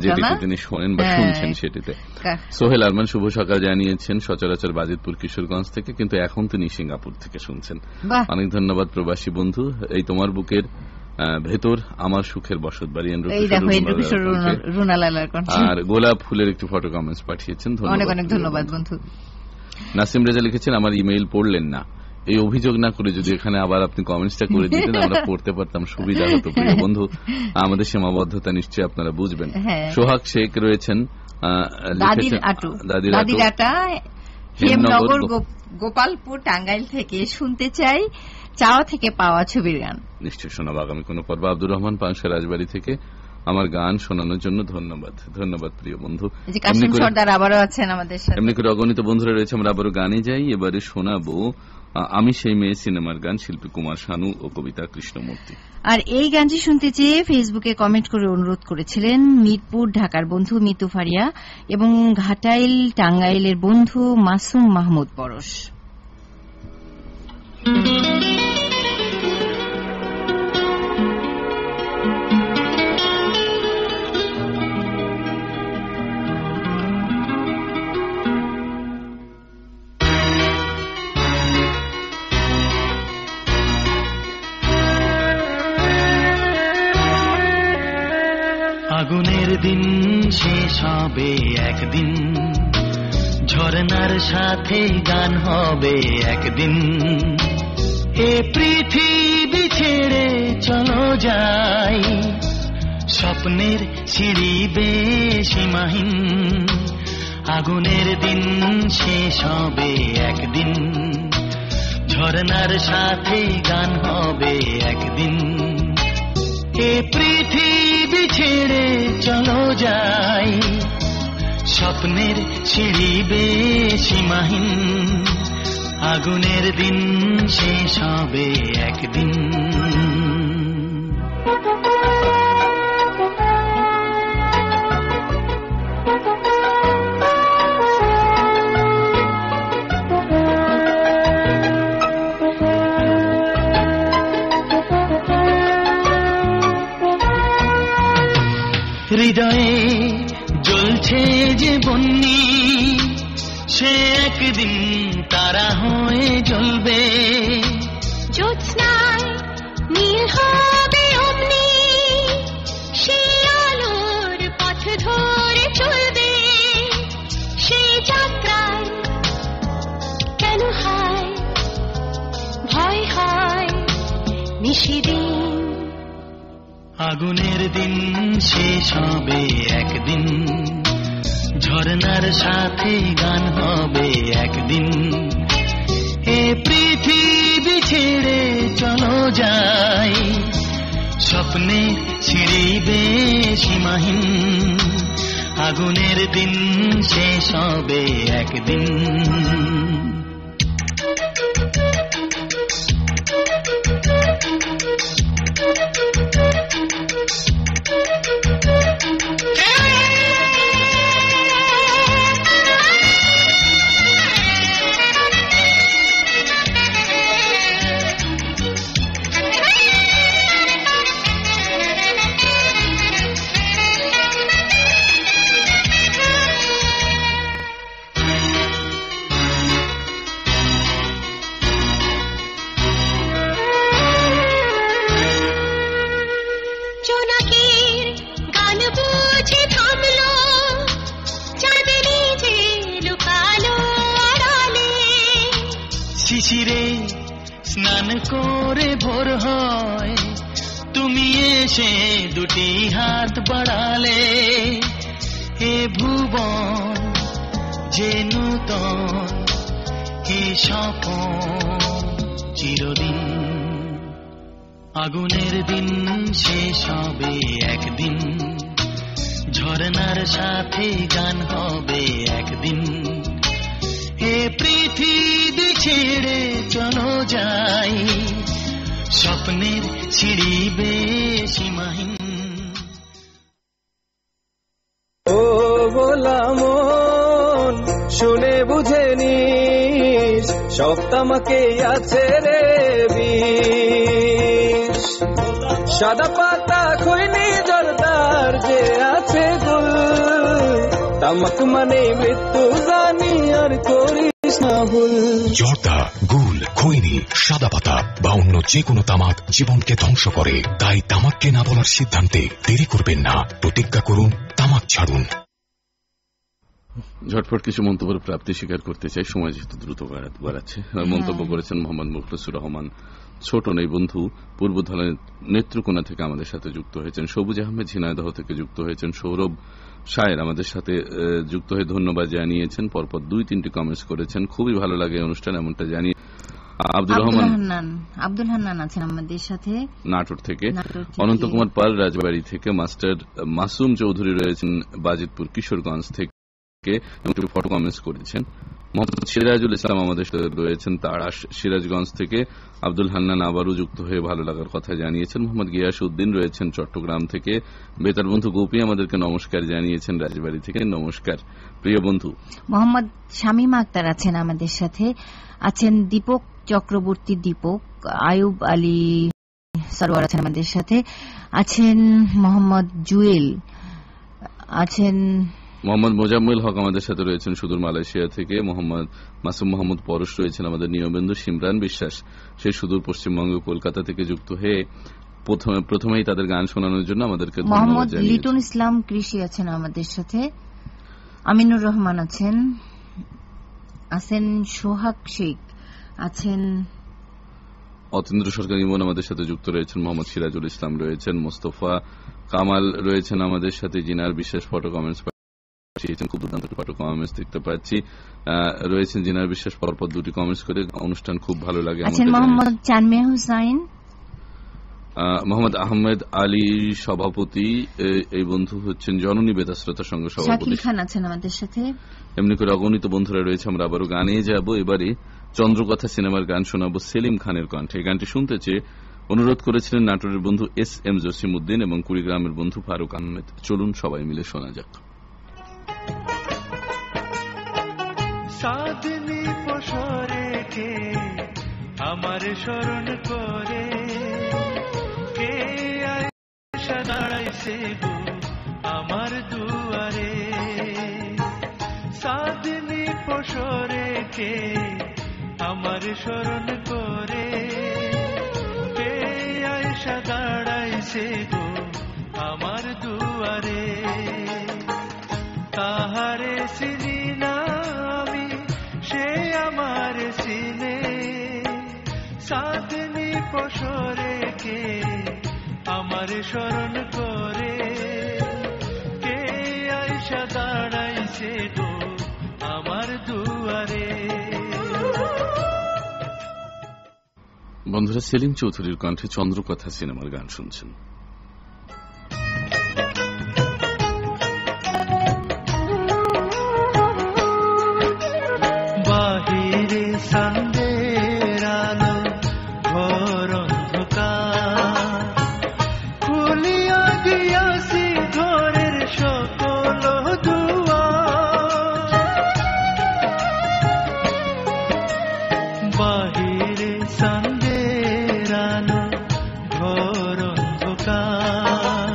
Speaker 2: যেটিতে তিনি শোনেন বা শুনছেন সেটিতে। সোহেল আরমান শুভ সকাল জানিয়েছেন সচরাচর বাজিতপুর কিশোরগঞ্জ থেকে, কিন্তু এখন তিনি সিঙ্গাপুর থেকে শুনছেন। অনেক ধন্যবাদ প্রবাসী বন্ধু। এই তোমার বুকের ভেতর আমার সুখের বসত বাড়ি, আর গোলাপ ফুলের একটি ফটো কমেন্টস পাঠিয়েছেন, অনেক ধন্যবাদ বন্ধু। নাসিম রেজা লিখেছেন আমার ইমেইল পড়লেন না, এই অভিযোগ না করে যদি এখানে আবার আপনি কমেন্টসটা করে দিতেন আমরা পড়তে পারতাম, সুবিধা হতো। প্রিয় বন্ধু, আমাদের সীমাবদ্ধতা নিশ্চয়ই আপনারা বুঝবেন। সোহাগ শেখ রয়েছেন
Speaker 3: হেমনগর গোপালপুর টাঙ্গাইল থেকে, শুনতে চাই চাওয়া থেকে পাওয়া ছবির গান।
Speaker 2: নিশ্চয়ই শোনাবো আগামী কোন পর্ব। আব্দুর রহমান পাংশা রাজবাড়ি থেকে আমার গান শোনানোর জন্য ধন্যবাদ। ধন্যবাদ প্রিয় বন্ধু। এমনি করে অগণিত বন্ধুরা রয়েছে, আমরা আবারও গানে যাই। এবারে শোনাবো আমি সেই মেয়ে সিনেমার গান, শিল্পী কুমার শানু ও কবিতা কৃষ্ণমূর্তি।
Speaker 3: আর এই গানটি শুনতে চেয়ে ফেসবুকে কমেন্ট করে অনুরোধ করেছিলেন মিরপুর ঢাকার বন্ধু মিতু ফারিয়া এবং ঘাটাইল টাঙ্গাইলের বন্ধু মাসুম মাহমুদ পরশ।
Speaker 8: আগুনের দিন শেষ হবে একদিন, ঝরনার সাথে গান হবে একদিন। এ পৃথিবী ছেড়ে চলো যাই, স্বপ্নের সিঁড়ি বেসীমাহীন। আগুনের দিন শেষ হবে একদিন, ঝরনার সাথে গান হবে একদিন। এ পৃথিবী ছেড়ে চলো যাই, স্বপ্নের সিঁড়ি বেসীমাহীন। আগুনের দিন শেষ হবে একদিন। হৃদয়ে জ্বলছে যে বন্যি, সে একদিন তারা হয়ে জ্বলবে।
Speaker 7: জ্যোৎস্নায় নীল হবে অমনি, সেই আলোর পথ ধরে চলবে। সেই যাত্রায় কেন হয় ভয় হয় নিশিদিন।
Speaker 8: আগুনের দিন শেষ হবে একদিন, ঝরনার সাথে গান হবে একদিন। এ পৃথিবী ছেড়ে চলো যাই, স্বপ্নে সিঁড়ি বেসীমাহীন। আগুনের দিন শেষ হবে একদিন। শিশিরে স্নান করে ভোর হয়, তুমি এসে দুটি হাত বাড়ালে। হে ভুবন যে নূতন, হে স্বপন চিরদিন। আগুনের দিন শেষ হবে একদিন, ঝরনার সাথে গান হবে একদিন। এ পৃথিবী ছেড়ে চলো যাই, স্বপ্নের সিঁড়ি বেসীমাহীন।
Speaker 5: ও ভোলা মন শুনে বুঝে নিস, সব তামাকে আছে রে বিষ। সাদা পাতা খৈনি জর্দার যে আছে গুল, তামাক মানে মৃত্যু জানি আর করিস না ভুল।
Speaker 6: জর্দা, গুল, খৈনি, সাদা পাতা বা অন্য যে কোনো তামাক জীবনকে ধ্বংস করে। তাই তামাককে না বলার সিদ্ধান্তে দেরি করবেন না, প্রতিজ্ঞা করুন তামাক ছাড়ুন।
Speaker 2: ঝটপট কিছু মন্তব্যের প্রাপ্তি স্বীকার করতে চাই, সময় যেহেতু দ্রুত বাড়াচ্ছে। মন্তব্য করেছেন মোহাম্মদ মুখলেসুর রহমান ছোট নেই বন্ধু, পূর্বধলের নেত্রকোনা থেকে আমাদের সাথে যুক্ত হয়েছেন। সবুজ আহমেদ ঝিনাইদহ থেকে যুক্ত হয়েছেন। সৌরভ শায়ের আমাদের সাথে যুক্ত হয়ে ধন্যবাদ জানিয়েছেন। পরপর 2-3টি কমেন্টস করেছেন। খুবই ভালো লাগে অনুষ্ঠান, এমনটা জানিয়ে আব্দুল
Speaker 3: হান্নান আছেন আমাদের সাথে
Speaker 2: নাটোর থেকে। অনন্ত কুমার পাল রাজবাড়ী থেকে। মাস্টার মাসুম চৌধুরী রয়েছেন বাজিতপুর কিশোরগঞ্জ থেকে, ফটো কমেন্টস করেছেন। মোহাম্মদ সিরাজুল ইসলাম আমাদের সাথে রয়েছেন তাড়াশ সিরাজগঞ্জ থেকে। আব্দুল হান্নান আবারও যুক্ত হয়ে ভালো লাগার কথা জানিয়েছেন। মোহাম্মদ গিয়াস উদ্দিন রয়েছেন চট্টগ্রাম থেকে। বেতার বন্ধু গোপী আমাদেরকে নমস্কার জানিয়েছেন রাজবাড়ী থেকে। নমস্কার প্রিয় বন্ধু।
Speaker 3: মোহাম্মদ শামীমা আক্তার আছেন আমাদের সাথে, আছেন দীপক চক্রবর্তী দীপক, আয়ুব আলী সরওয়ার আছেন আমাদের সাথে, আছেন মোহাম্মদ জুয়েল, আছেন
Speaker 2: মোহাম্মদ মোজাম্মেল হক আমাদের সাথে রয়েছেন সুদূর মালয়েশিয়া থেকে। মোহাম্মদ মাসুম মাহমুদ পরশ রয়েছেন আমাদের নিয়মবন্ধু। সিমরান বিশ্বাস সেই সুদূর পশ্চিমবঙ্গ কলকাতা থেকে যুক্ত হয়ে প্রথমেই তাদের গান শোনানোর জন্য আমাদেরকে
Speaker 3: মোহাম্মদ লিটন ইসলাম কৃষি আছেন আমাদের সাথে, আমিনুর রহমান আছেন সোহাগ শেখ আছেন,
Speaker 2: অতীন্দ্র সরকার ইমন আমাদের সাথে যুক্ত রয়েছেন, মোহাম্মদ সিরাজুল ইসলাম রয়েছেন, মোস্তফা কামাল রয়েছেন আমাদের সাথে, জিনার বিশ্বাস ফটো কমেন্টস পাঠিয়েছেন, খুব দুর্দান্ত ফটো কমেন্টস দেখতে পাচ্ছি, রয়েছেন জিনার বিশ্বাস পরপর 2টি কমেন্টস করে, অনুষ্ঠান খুব ভালো লাগে।
Speaker 3: মোহাম্মদ চানমিয়া হুসাইন,
Speaker 2: মোহাম্মদ আহমেদ আলী সভাপতি, এই বন্ধু হচ্ছেন জননী বেতাশ্রোতা সংঘ সভাপতি,
Speaker 3: শাকিল খান আছেন আমাদের সাথে, এমনি
Speaker 2: করে অগণিত বন্ধুরা রয়েছে। আমরা আবারও গানে যাব, এবারে চন্দ্রকথা সিনেমার গান শোনাবো সেলিম খানের কণ্ঠে। এই গানটি শুনতে চেয়ে অনুরোধ করেছিলেন নাটোরের বন্ধু SM জসিমউদ্দিন এবং কুড়িগ্রামের বন্ধু ফারুক আহমেদ। চলুন সবাই মিলে শোনা যাক।
Speaker 4: সাধনী পশরে কে আমার স্মরণ করে, কে আয়সা দাঁড়াইছে গো আমার দুয়ারে, সাধনী পশরে কে আমার স্মরণ করে, কে আয়সা দাঁড়াইছে গো আমার দুয়ারে, তাহারে চিনি না আমি সে আমার চিনে, সাধনী পশরে কে আমার স্মরণ করে, কে আয়সা দাঁড়াইছে গো আমার দুয়ারে।
Speaker 2: বন্ধুরা, সেলিম চৌধুরীর কণ্ঠে চন্দ্রকথা সিনেমার গান শুনছেন।
Speaker 4: বাহিরে সন্ধ্যের আলো ঘোর অন্ধকার, খুলিয়া দিয়াছি ঘরের সকল দুয়ার, বাহিরে সন্ধ্যের আলো ঘোর অন্ধকার,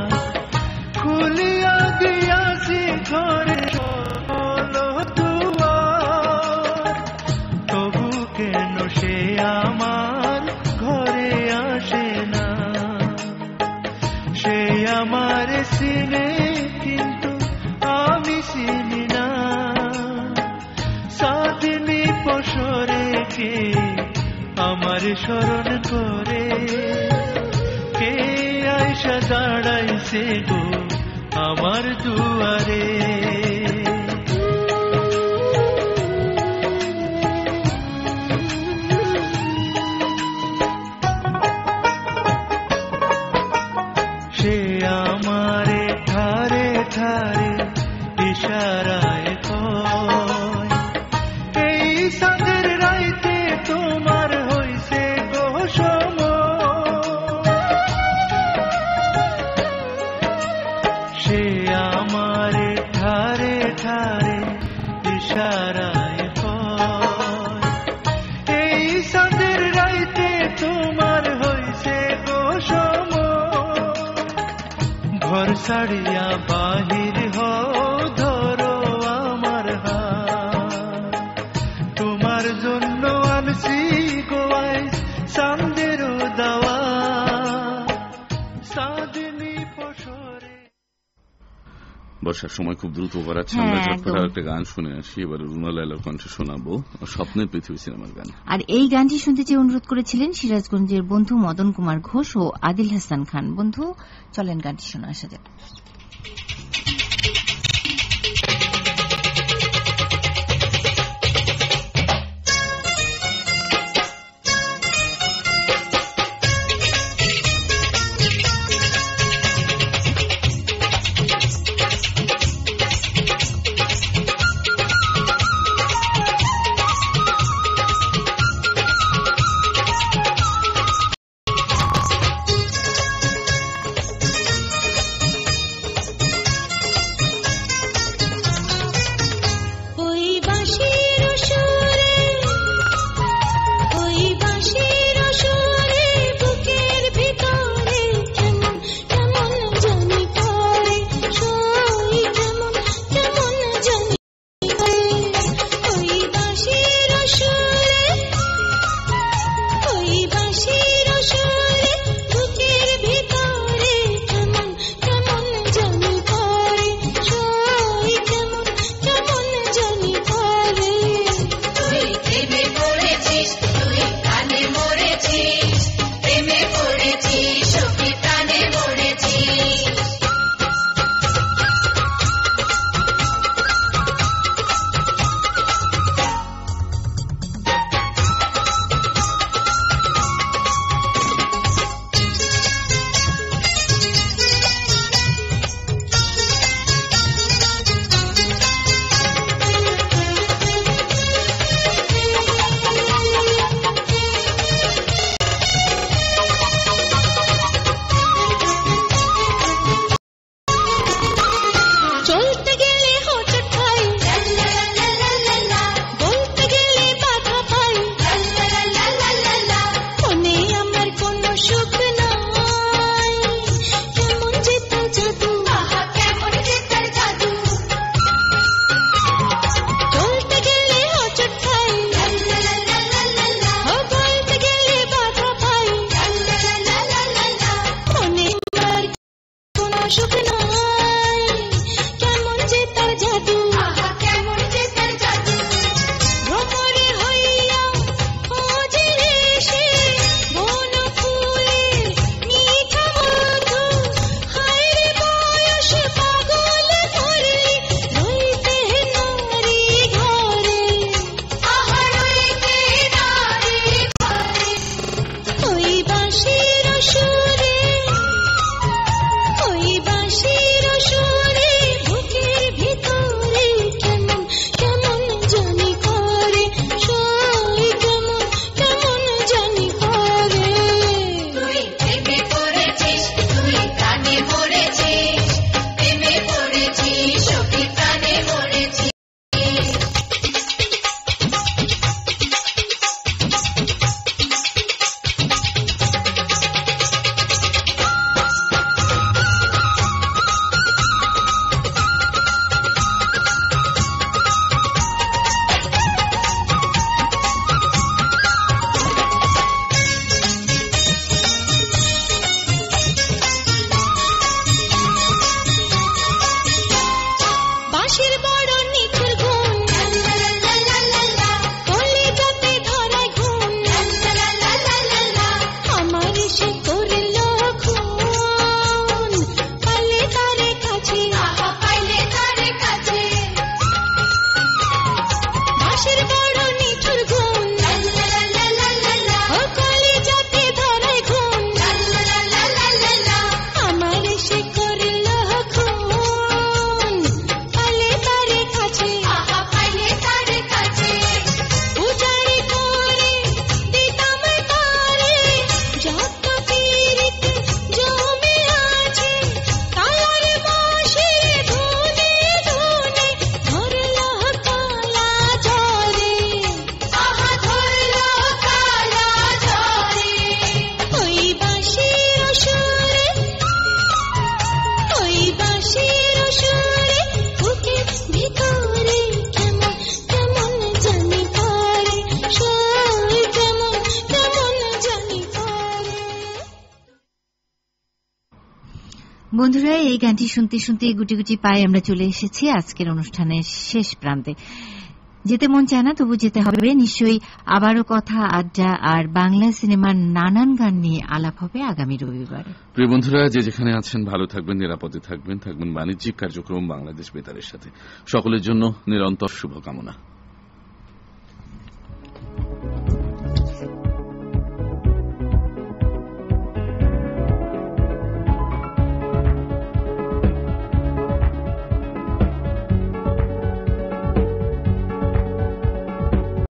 Speaker 4: খুলিয়া দিয়াছি ঘরের সকল দুয়ার, তবু কেন সে আমার ঘরে আসে না, সে আমার চিনে কিন্তু আমি চিনি না, সাধনী পশরে কে আমার স্মরণ করে, কে আয়সা দাঁড়াইছে গো আমার দুয়ারে। সে আমারে ঠারে ঠারে ইশারায় কয়, এই সাদের রাইতে তোমার হইছে গো সময়, সে আমারে ঠারে ঠারে ইশারায় কয়, এই সাদের রাইতে তোমার হইছে গো সময়, ঘর ছাড়িয়া বাহির হও ধরো আমার হাত, তোমার জন্য আনছি গোয়াই সান্দেরও দাওয়া, সাধনী পশরে।
Speaker 2: বর্ষার সময় খুব দ্রুত বাড়াচ্ছে, আমরা ঝটপট একটা গান শুনে আসি। এবার রুনা লায়লার কণ্ঠে শোনাবো স্বপ্নের পৃথিবী সিনেমার গান।
Speaker 3: আর এই গানটি শুনতে চেয়ে অনুরোধ করেছিলেন সিরাজগঞ্জের বন্ধু মদন কুমার ঘোষ ও আদিল হাসান খান। বন্ধু, চলেন গানটি শোনা আসা যাক।
Speaker 7: অসুখ নাই, কেমন যে তার জাদু, কেমন যে তার জাদু। ভ্রমরে হইয়া খোঁজে সে বন ফুলের মিঠা মধু, হায় রে বয়স পাগল করলি রইতে নারী ঘরে, রইতে নারী ঘরে। ওই বাঁশির সুরে, ওই বাঁশির সুরে বুকের ভিতরে কেমন কেমন জানি করে, সই কেমন কেমন জানি করে। তুই প্রেমে পড়েছিস, তুই প্রাণে মরেছিস, প্রেমে পড়েছিস, সখী প্রাণে মরেছিস। বাঁশির বড় নিখুঁত গুণ, কলিজাতে ধরায় ঘুম, আমার সে করল খুন, পাইলে তারে কাছে, পাইলে তারে কাছে। বাঁশির বড় নিঠুর গুণ, কলিজাতে ধরায় ঘুম, আমার সে করল খুন, পাইলে তারে কাছে, পাইলে তারে কাছে। উজাড়ি করে দিতাম তারে যত পীড়িত জমে আছে, কালার বাঁশির ধুনে ধুনে ধরল কালা ঝরে, ধরল কালা ঝরে। ওই বাঁশির সুরে, ওই বাঁশির সুরে বুকের ভিতরে কেমন কেমন জানি করে, সই কেমন কেমন জানি করে।
Speaker 3: বন্ধুরা, এই গানটি শুনতে শুনতে গুটি গুটি পায়ে আমরা চলে এসেছি আজকের অনুষ্ঠানের শেষ প্রান্তে। যেতে মন চায় না, তবু যেতে হবে নিশ্চয়ই। আবারও কথা, আড্ডা আর বাংলা সিনেমার নানান গান নিয়ে আলাপ হবে আগামী রবিবার।
Speaker 2: প্রিয় বন্ধুরা, যে যেখানে আছেন ভালো থাকবেন, নিরাপদে থাকবেন, থাকবেন বাণিজ্যিক কার্যক্রম বাংলাদেশ বেতারের সাথে। সকলের জন্য নিরন্তর শুভকামনা।